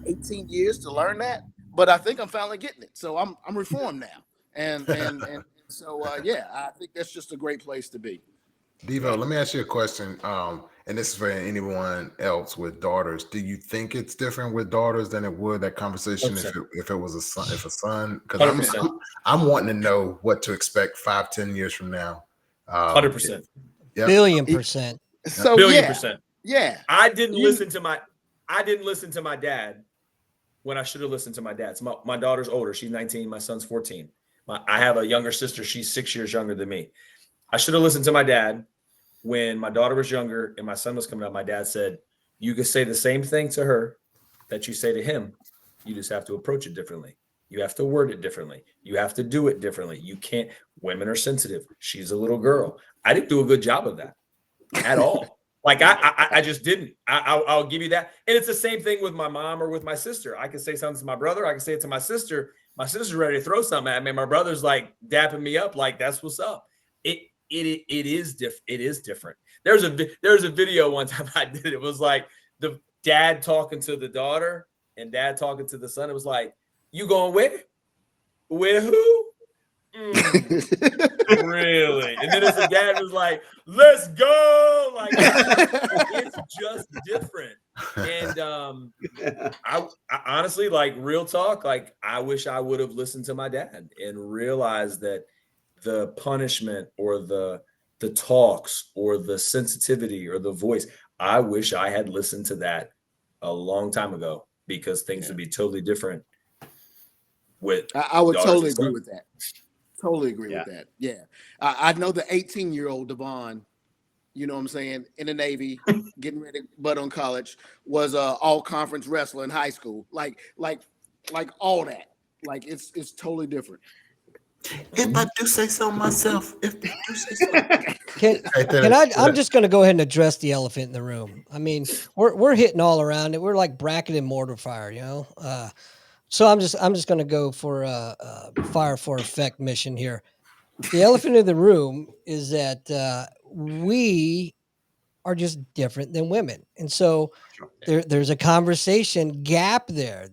18 years to learn that, but I think I'm finally getting it. So I'm reformed now. And so I think that's just a great place to be. Devo, let me ask you a question. And and this is for anyone else with daughters, do you think it's different with daughters than it would that conversation if it was a son, because I'm wanting to know what to expect 5-10 years from now. 100%. Billion%. So billion percent. Yeah. I didn't listen to my dad when I should have listened to my dad. So my daughter's older. She's 19. My son's 14. I have a younger sister. She's 6 years younger than me. I should have listened to my dad when my daughter was younger and my son was coming up. My dad said, you can say the same thing to her that you say to him. You just have to approach it differently. You have to word it differently. You have to do it differently. You can't. Women are sensitive. She's a little girl. I didn't do a good job of that at all. Like I just didn't. I'll give you that. And it's the same thing with my mom or with my sister. I can say something to my brother. I can say it to my sister. My sister's ready to throw something at me. My brother's like dapping me up, like that's what's up. It is different. There's a video one time I did. It was like the dad talking to the daughter and dad talking to the son. It was like, you going with who? Really? And then the dad was like, let's go. Like it's just different. And I honestly, like, real talk, like I wish I would have listened to my dad and realized that the punishment or the talks or the sensitivity or the voice, I wish I had listened to that a long time ago, because things would be totally different. I would totally agree with that. Totally agree with that. Yeah. I know the 18-year-old Devon, you know what I'm saying, in the Navy, getting ready, but on college, was all conference wrestler in high school. Like all that. Like it's totally different. If I do say so myself, I'm just going to go ahead and address the elephant in the room. I mean, we're hitting all around it. We're like bracket and mortar fire, you know? So I'm just going to go for a fire for effect mission here. The elephant in the room is that we are just different than women. And so there's a conversation gap there.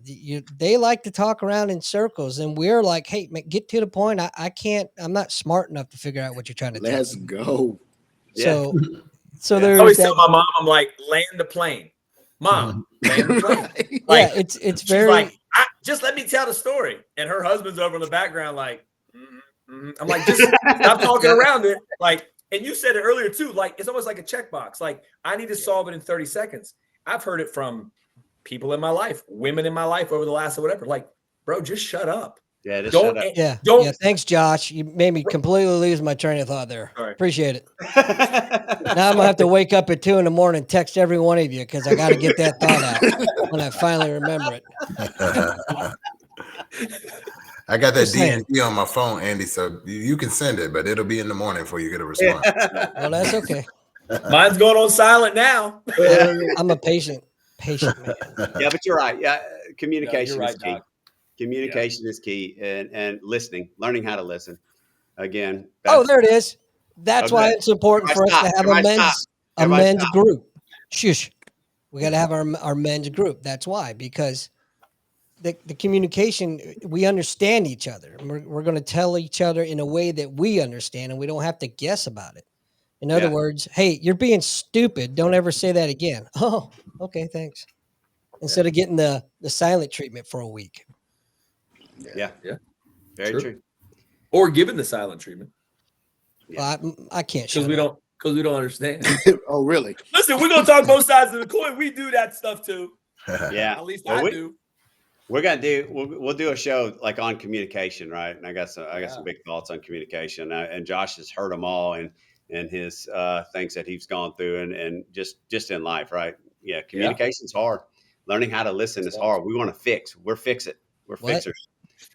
They like to talk around in circles, and we're like, hey, man, get to the point. I'm not smart enough to figure out what you're trying to tell me. Let's go. So I there's always tell my mom, I'm like, land the plane. Mom, land the plane. Like, yeah, it's she's very like, just let me tell the story. And her husband's over in the background, like, I'm like, just stop talking around it. Like, and you said it earlier too, like, it's almost like a checkbox. Like, I need to solve it in 30 seconds. I've heard it from people in my life, women in my life over the last or whatever. Like, bro, just shut up. Yeah, just shut up. Yeah. Thanks, Josh. You made me completely lose my train of thought there. Sorry. Appreciate it. Now I'm gonna have to wake up at 2 a.m, and text every one of you because I got to get that thought out when I finally remember it. I got that DND on my phone, Andy, so you can send it, but it'll be in the morning before you get a response. Well, that's okay. Mine's going on silent now. I'm a patient man. Yeah, but you're right. Yeah, communication is key. Doc. Communication is key, and listening, learning how to listen. Again. There it is. That's why it's important for us to have a men's group. Shush. We got to have our men's group. That's why, because the communication, we understand each other. We're going to tell each other in a way that we understand, and we don't have to guess about it. In other words, hey, you're being stupid. Don't ever say that again. Oh, okay, thanks. Instead of getting the silent treatment for a week. Yeah. Very true. Or given the silent treatment. Well, I can't. Because we don't understand. Oh, really? Listen, we're gonna talk both sides of the coin. We do that stuff too. Yeah. At least I do. We're gonna we'll do a show like on communication, right? And I got some big thoughts on communication. And Josh has heard them all and his things that he's gone through and just in life, right? Yeah, communication's hard. Learning how to listen is hard. We want to fix. We're fixers,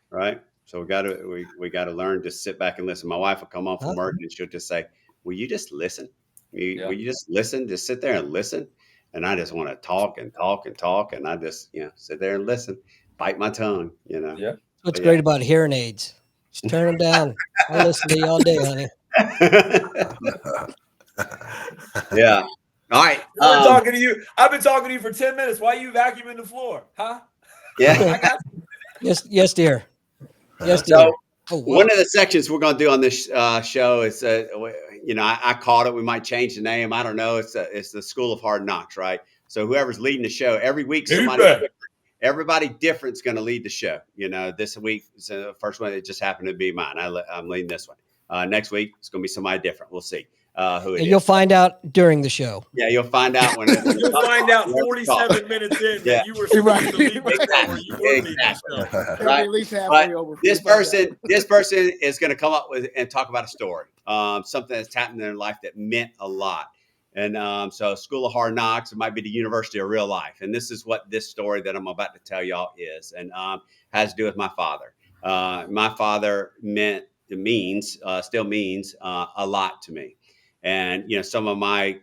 right? So we got to learn to sit back and listen. My wife will come home from work and she'll just say, "Will you just listen? Will you just listen? Just sit there and listen." And I just want to talk and talk and talk, and I just sit there and listen, bite my tongue, Yeah. What's great about hearing aids? Just turn them down. I'll listen to you all day, honey. Yeah. All right. I'm talking to you. I've been talking to you for 10 minutes. Why are you vacuuming the floor? Huh? Yeah. I got you. Yes, dear. Yes, dear. Oh, wow. One of the sections we're going to do on this show is, I called it. We might change the name. I don't know. It's the School of Hard Knocks, right? So whoever's leading the show every week, everybody different is going to lead the show. This week, so the first one, it just happened to be mine. I'm leading this one. Next week, it's going to be somebody different. We'll see who it And is. you'll find out during the show. Yeah, you'll find out when you'll find out 47 minutes in that you were supposed to lead the show or you were leading the show. Right. At least halfway But over. this person is going to come up with and talk about a story, something that's happened in their life that meant a lot. And so School of Hard Knocks, it might be the University of Real Life. And this is what this story that I'm about to tell y'all is, and has to do with my father. My father still means a lot to me. And, some of my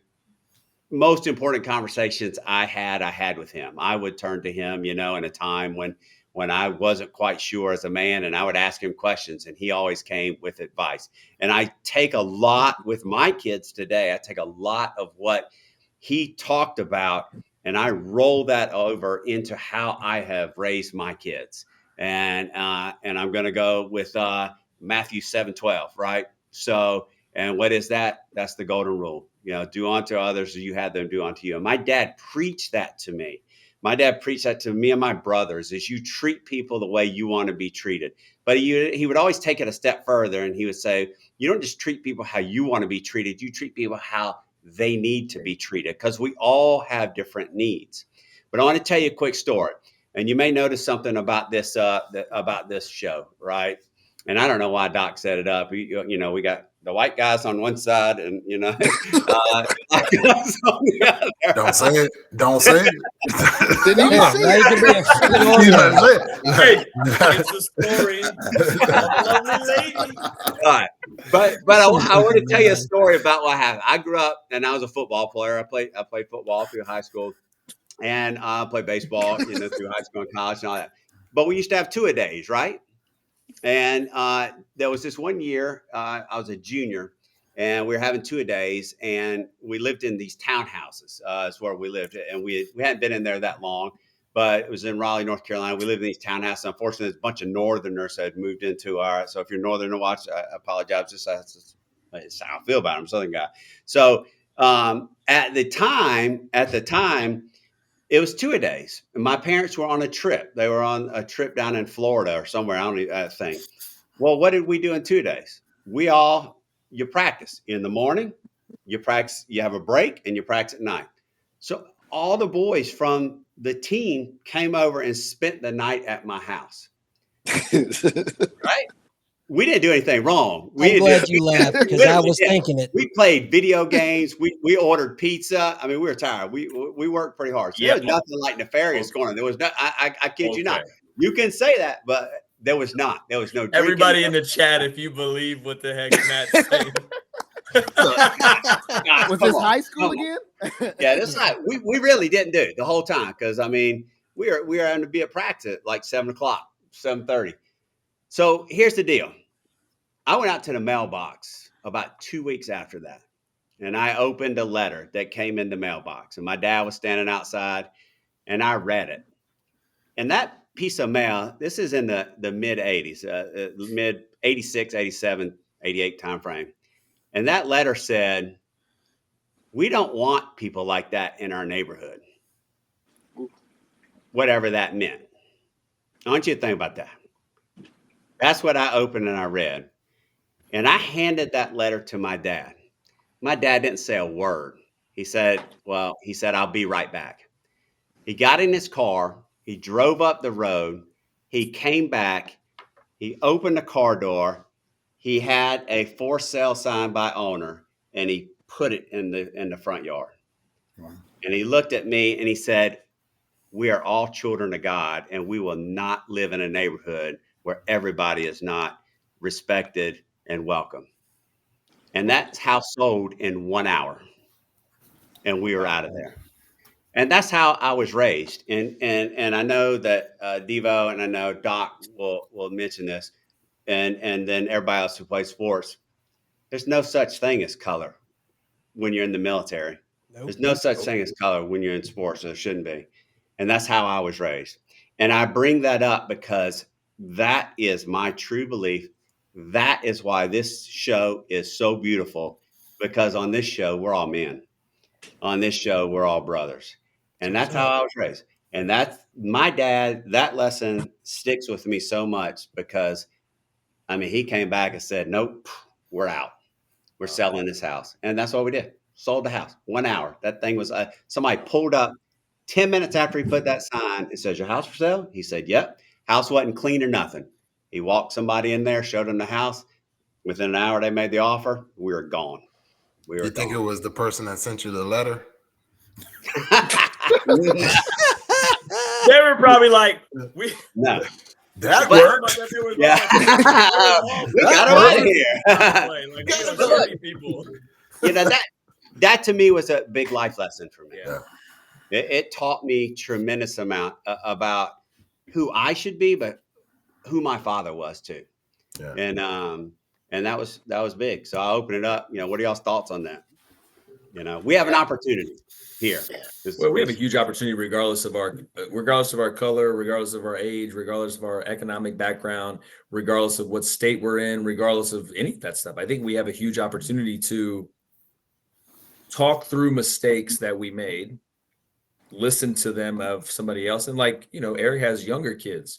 most important conversations I had with him. I would turn to him, in a time when I wasn't quite sure as a man, and I would ask him questions, and he always came with advice. And I take a lot with my kids today. I take a lot of what he talked about, and I roll that over into how I have raised my kids. And I'm going to go with Matthew 7:12, right? So, and what is that? That's the golden rule. Do unto others as you had them do unto you. And my dad preached that to me. My dad preached that to me and my brothers, is you treat people the way you want to be treated. But he would always take it a step further, and he would say, you don't just treat people how you want to be treated. You treat people how they need to be treated, because we all have different needs. But I want to tell you a quick story. And you may notice something about this show, right? And I don't know why Doc set it up. We got the white guys on one side, and black guys on the other. Don't say it. Don't say it. Didn't even see Now you can be a fucking You organizer. done said it. Hey, it's a story of a lovely lady. All right. But I want to tell you a story about what happened. I grew up, and I was a football player. I played football through high school, and I played baseball, through high school and college and all that. But we used to have two-a-days, right? And there was this one year, I was a junior, and we were having two-a-days, and we lived in these townhouses. Is where we lived, and we hadn't been in there that long, but it was in Raleigh, North Carolina. We lived in these townhouses. Unfortunately, there's a bunch of Northerners that had moved into our. So if you're Northern to watch, I apologize. That's how I feel about them. Southern guy. So at the time, it was two-a-days. My parents were on a trip. They were on a trip down in Florida or somewhere. I don't even think. Well, what did we do in 2 days? You practice in the morning, you practice, you have a break, and you practice at night. So all the boys from the team came over and spent the night at my house. Right? We didn't do anything wrong. I'm glad you laughed, because I was thinking it. We played video games. We ordered pizza. I mean, we were tired. We worked pretty hard. So there was nothing like nefarious going on. There was no. I kid you not. You can say that, but there was not. There was no. Everybody in the chat, if you believe what the heck Matt's saying. Was this high school again? Yeah, this high. We really didn't do it the whole time, because I mean we were having to be at practice at like 7:00, 7:30. So here's the deal. I went out to the mailbox about 2 weeks after that, and I opened a letter that came in the mailbox, and my dad was standing outside, and I read it. And that piece of mail, this is in the mid 80s, mid 86, 87, 88 timeframe. And that letter said, we don't want people like that in our neighborhood. Whatever that meant. I want you to think about that. That's what I opened and I read. And I handed that letter to my dad. My dad didn't say a word. He said, I'll be right back. He got in his car. He drove up the road. He came back. He opened the car door. He had a for sale sign by owner, and he put it in the front yard. Wow. And he looked at me and he said, we are all children of God, and we will not live in a neighborhood where everybody is not respected and welcome. And that house sold in 1 hour, and we were out of there. And that's how I was raised. And I know that Devo and I know Doc will mention this, and then everybody else who plays sports. There's no such thing as color when you're in the military. Nope. There's no such thing as color when you're in sports. There shouldn't be. And that's how I was raised. And I bring that up because that is my true belief That is why this show is so beautiful, because on this show, we're all men. On this show, we're all brothers. And that's how I was raised. And that's my dad. That lesson sticks with me so much because, I mean, he came back and said, nope, we're out. We're selling this house. And that's what we did. Sold the house. 1 hour. That thing was, somebody pulled up 10 minutes after he put that sign. It says, your house for sale? He said, yep. House wasn't clean or nothing. He walked somebody in there, showed them the house. Within an hour, they made the offer. We were gone. We were You think it gone. was the person that sent you the letter? They were probably like, we No. That But- worked. Yeah. We got him out of here. Like, we are dirty people. You know, that to me was a big life lesson for me. Yeah. It taught me tremendous amount about who I should be, but who my father was too. Yeah. And that was big. So I open it up. You know, what are y'all's thoughts on that? You know, we have an opportunity here. Well, we have a huge opportunity, regardless of our color, regardless of our age, regardless of our economic background, regardless of what state we're in, regardless of any of that stuff. I think we have a huge opportunity to talk through mistakes that we made, listen to them of somebody else. And like, you know, Eric has younger kids.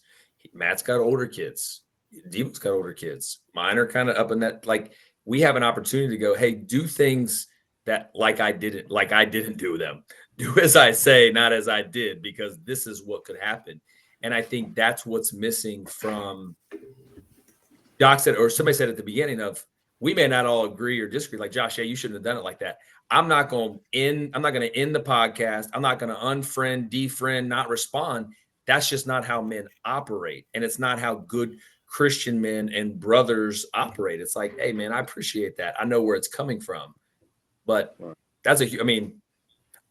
Matt's got older kids. Devon's got older kids. Mine are kind of up in that. Like, we have an opportunity to go, hey, do things that like I didn't do them. Do as I say, not as I did, because this is what could happen. And I think that's what's missing from Doc said, or somebody said at the beginning of, we may not all agree or disagree. Like, Josh, yeah, you shouldn't have done it like that. I'm not going to end the podcast. I'm not going to unfriend, defriend, not respond. That's just not how men operate. And it's not how good Christian men and brothers operate. It's like, hey, man, I appreciate that. I know where it's coming from. But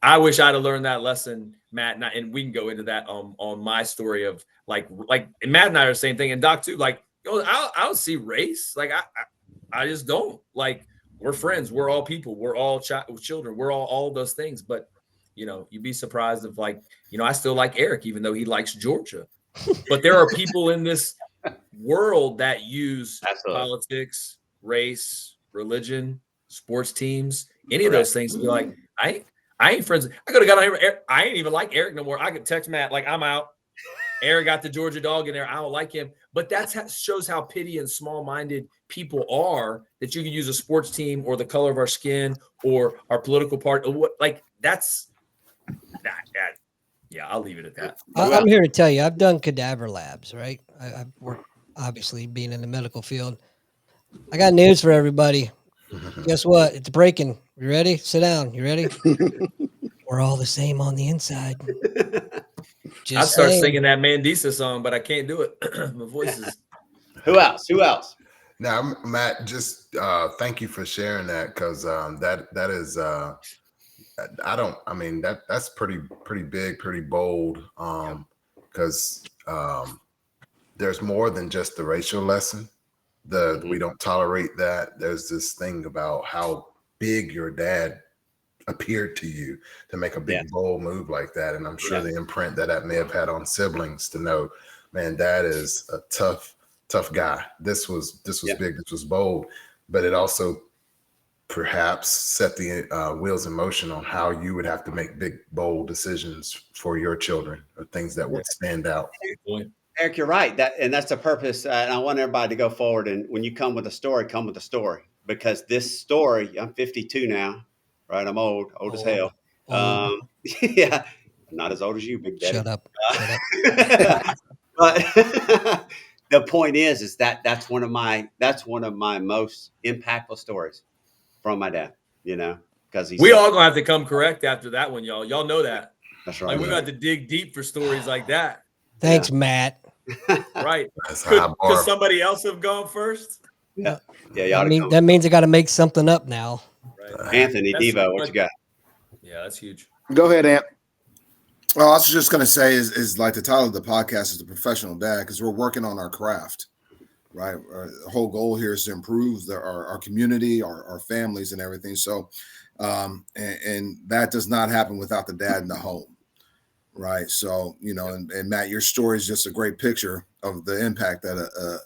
I wish I'd have learned that lesson, Matt. And we can go into that on my story of like, and Matt and I are the same thing. And Doc too, like, I don't see race. Like, I just don't. Like, we're friends. We're all people. We're all children. We're all those things. But, you know, you'd be surprised if, like, you know, I still like Eric, even though he likes Georgia. But there are people in this world that use politics, race, religion, sports teams, any of those things to be like, I ain't friends. I could have got on here. I ain't even like Eric no more. I could text Matt, like, I'm out. Eric got the Georgia dog in there. I don't like him. But that shows how petty and small-minded people are, that you can use a sports team or the color of our skin or our political party. Or what, like, that's that. Yeah, I'll leave it at that. I'm here to tell you, I've done cadaver labs, right? I've worked, obviously, being in the medical field. I got news for everybody. Guess what? It's breaking. You ready? Sit down. You ready? We're all the same on the inside. I'd start singing that Mandisa song, but I can't do it. My voice is. Who else? Now, Matt, just thank you for sharing that, because that is that's pretty big, pretty bold, because there's more than just the racial lesson. We don't tolerate that. There's this thing about how big your dad appeared to you to make a big bold move like that. And I'm sure the imprint that may have had on siblings to know, man, Dad is a tough guy. This was big, this was bold, but it also perhaps set the wheels in motion on how you would have to make big, bold decisions for your children, or things that would stand out. Eric, you're right. That's the purpose. And I want everybody to go forward. And when you come with a story, come with a story, because this story, I'm 52 now, right? I'm old as hell. Yeah. I'm not as old as you, Big Daddy. Shut up. But the point is that's one of my most impactful stories from my dad, you know, because we all gonna have to come correct after that one, y'all. Y'all know that. That's right. Like, we're gonna have to dig deep for stories like that. Thanks, Matt. Right. Could somebody else have gone first? Yeah. That means I got to make something up now. Right. Anthony, Devo, what you got? Yeah, that's huge. Go ahead, Ant. Well, I was just going to say is like the title of the podcast is The Professional Dad, because we're working on our craft, right? The whole goal here is to improve our community, our families and everything. So, and that does not happen without the dad in the home, right? So, you know, and Matt, your story is just a great picture of the impact that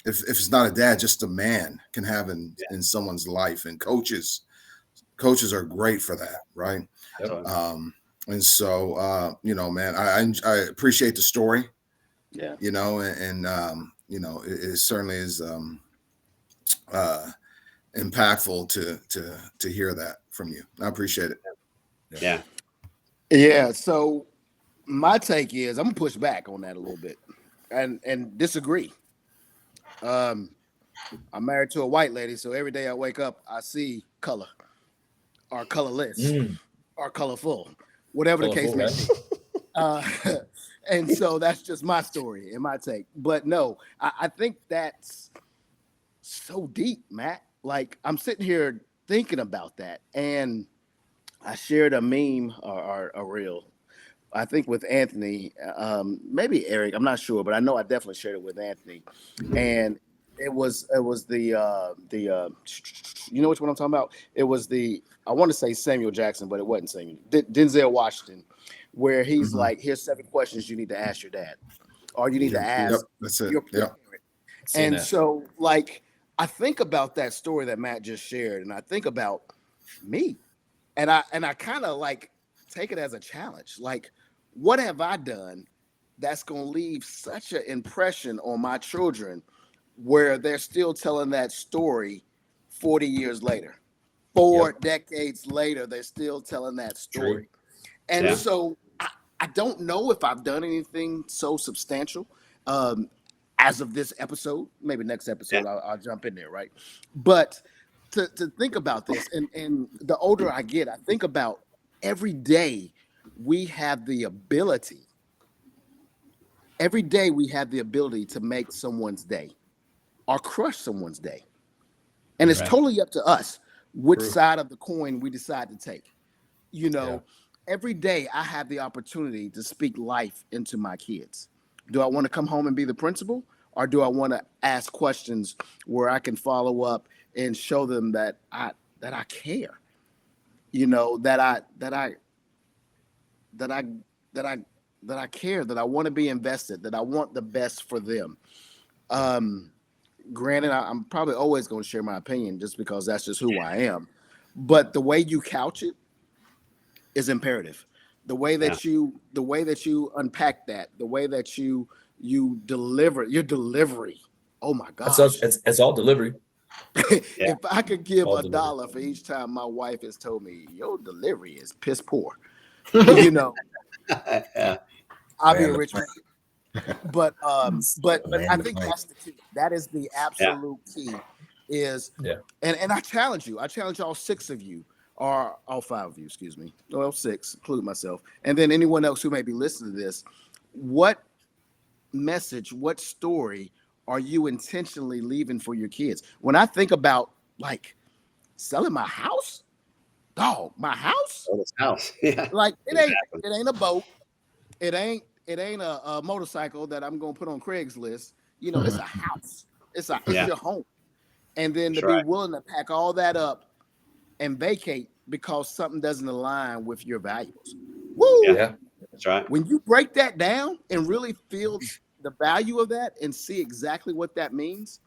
if it's not a dad, just a man can have in someone's life. And coaches are great for that, right? Yep. And so man, I appreciate the story. Yeah. And it certainly is impactful to hear that from you. I appreciate it. Yeah. So my take is I'm gonna push back on that a little bit and disagree. I'm married to a white lady, so every day I wake up, I see color or colorless or colorful, whatever the case may be. And so that's just my story and my take. But no, I think that's so deep, Matt. Like I'm sitting here thinking about that, and I shared a meme or a reel, I think with Anthony, maybe Eric, I'm not sure, but I know I definitely shared it with Anthony, and it was you know which one I'm talking about? It was I want to say Samuel Jackson, but it wasn't Samuel. Denzel Washington, where he's like, here's 7 questions you need to ask your dad, or you need to ask That's it. your Yep. parent. And so, like, I think about that story that Matt just shared, and I think about me, and I kind of like take it as a challenge. Like, what have I done that's going to leave such an impression on my children where they're still telling that story 40 years later? 4 decades later, they're still telling that story. And so I don't know if I've done anything so substantial as of this episode. Maybe next episode I'll jump in there, right? But to think about this, and the older I get, I think about every day we have the ability. Every day we have the ability to make someone's day or crush someone's day. And it's totally up to us which side of the coin we decide to take. Every day I have the opportunity to speak life into my kids. Do I want to come home and be the principal, or do I want to ask questions where I can follow up and show them that I care? That I care, that I want to be invested, that I want the best for them. Granted, I'm probably always going to share my opinion just because that's just who I am. But the way you couch it is imperative. The way that you unpack that, the way that you deliver your delivery. Oh my gosh. It's all delivery. If I could give $1 for each time my wife has told me your delivery is piss poor, I'll be a rich man. But I think that's the key. That is the absolute key. And I challenge you. I challenge all 6 of you, or all 5 of you, excuse me. Well, 6, including myself, and then anyone else who may be listening to this. What message, what story are you intentionally leaving for your kids? When I think about like selling my house, my house, like it ain't a boat, it ain't a motorcycle that I'm gonna put on Craigslist. It's a house. It's your home, and then to be willing to pack all that up and vacate because something doesn't align with your values. Woo! Yeah, that's right. When you break that down and really feel the value of that and see exactly what that means,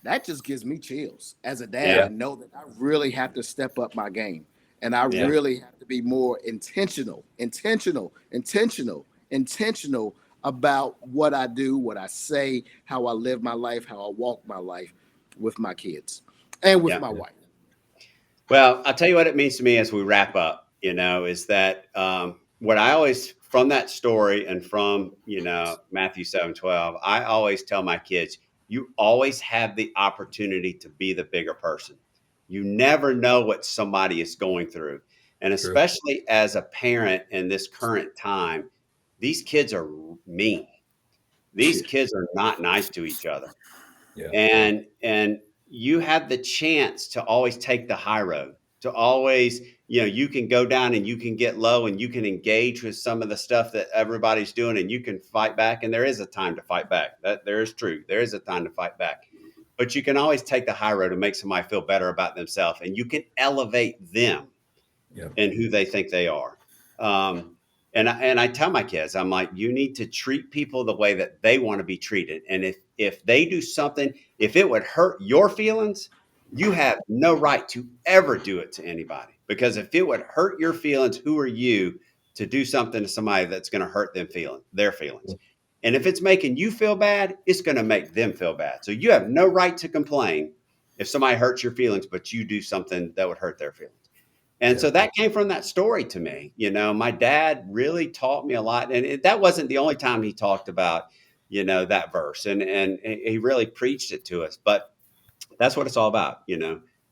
that just gives me chills as a dad and know that I really have to step up my game. And I really have to be more intentional about what I do, what I say, how I live my life, how I walk my life with my kids and with my wife. Well, I'll tell you what it means to me as we wrap up, is that what I always, from that story and from, Matthew 7:12, I always tell my kids, you always have the opportunity to be the bigger person. You never know what somebody is going through. And especially as a parent in this current time, these kids are mean. These kids are not nice to each other. And you have the chance to always take the high road, to always, you can go down and you can get low and you can engage with some of the stuff that everybody's doing and you can fight back. And there is a time to fight back. That there is true. There is a time to fight back. But you can always take the high road and make somebody feel better about themselves, and you can elevate them and who they think they are. And I tell my kids, I'm like, you need to treat people the way that they want to be treated. And if they do something, if it would hurt your feelings, you have no right to ever do it to anybody. Because if it would hurt your feelings, who are you to do something to somebody that's going to hurt their feelings? And if it's making you feel bad, it's going to make them feel bad. So you have no right to complain if somebody hurts your feelings, but you do something that would hurt their feelings. And so that came from that story to me. My dad really taught me a lot. And that wasn't the only time he talked about, that verse. And he really preached it to us. But that's what it's all about.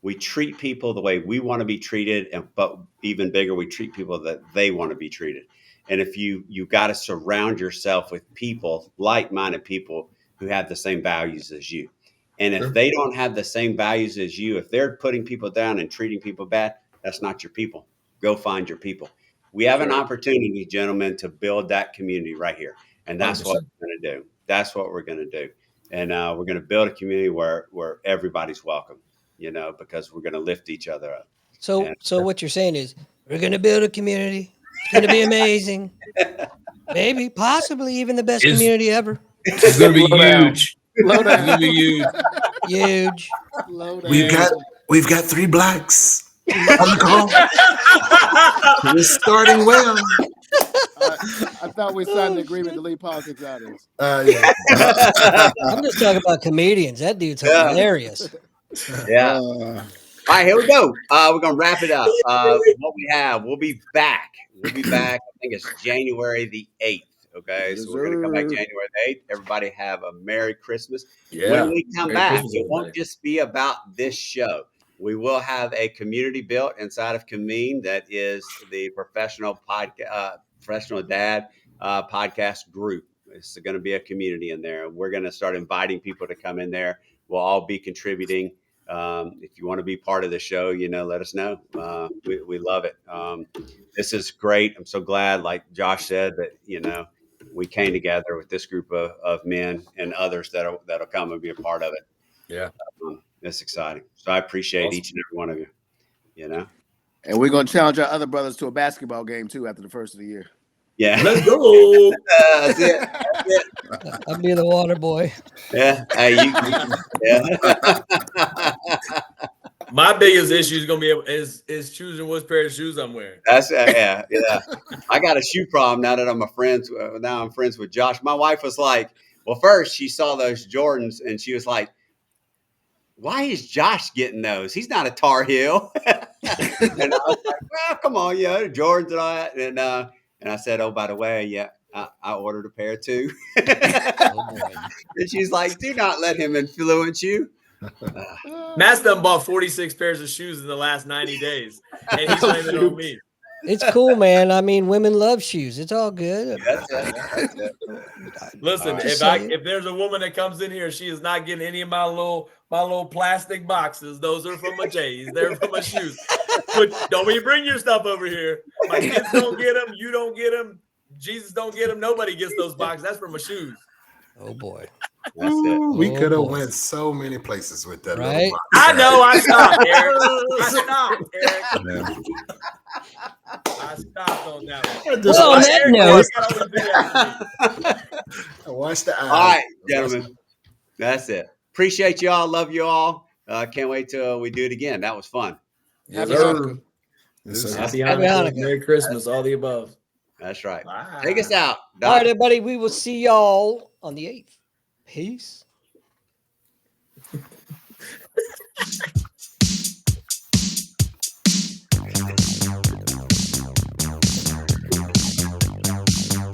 We treat people the way we want to be treated. But even bigger, we treat people that they want to be treated. And if you got to surround yourself with people, like-minded people who have the same values as you. And if they don't have the same values as you, if they're putting people down and treating people bad, that's not your people. Go find your people. We have an opportunity, gentlemen, to build that community right here. And that's what we're going to do. That's what we're going to do. And we're going to build a community where everybody's welcome, because we're going to lift each other up. So what you're saying is we're going to build a community. It's going to be amazing. Maybe, possibly even the best community ever. It's going to be huge. Low down. It's going to be huge. Huge. Low down. We've got 3 blacks on the call. We're starting well. I thought we signed an agreement to leave politics out of this. Yeah. I'm just talking about comedians. That dude's hilarious. Yeah. All right, here we go. We're going to wrap it up. What we have, we'll be back. I think it's January the 8th. Okay, so we're going to come back January the 8th. Everybody have a Merry Christmas. Yeah. When we come Merry back, Christmas, it won't everybody. just be about this show. We will have a community built inside of Convene that is the professional dad podcast group. It's going to be a community in there. We're going to start inviting people to come in there. We'll all be contributing. If you want to be part of the show, let us know. We love it. This is great. I'm so glad, like Josh said, that, we came together with this group of men and others that'll come and be a part of it. Yeah. It's exciting. So I appreciate each and every one of you, And we're going to challenge our other brothers to a basketball game, too, after the first of the year. Yeah. Let's go. That's it. I'll be the water boy. Yeah. Hey, yeah. My biggest issue is going to be is choosing which pair of shoes I'm wearing. That's yeah. I got a shoe problem now that I'm friends with Josh. My wife was like, well, first she saw those Jordans and she was like, why is Josh getting those? He's not a Tar Heel. And I was like, well, come on, Jordans and all that. And I said, oh, by the way, yeah, I ordered a pair too. And she's like, do not let him influence you. Matt's done bought 46 pairs of shoes in the last 90 days, and he's blaming it on me. It's cool, man. I mean, women love shoes. It's all good. That's it. Listen, if there's a woman that comes in here, she is not getting any of my little plastic boxes. Those are from my J's. They're from my shoes. But don't even bring your stuff over here. My kids don't get them. You don't get them. Jesus don't get them. Nobody gets those boxes. That's from my shoes. Oh boy. That's it. We could have went so many places with that. Right? I know. I stopped, Eric. I stopped on that one. Well, on that note, I watched the eyes. All right, gentlemen. That's it. Appreciate y'all. Love you all. Can't wait till we do it again. That was fun. Yes, Happy sir. Hanukkah. Yes, sir. Happy Happy Hanukkah. Hanukkah. Merry Christmas. All the above. That's right. Bye. Take us out. All right, everybody. We will see y'all on the 8th. Peace.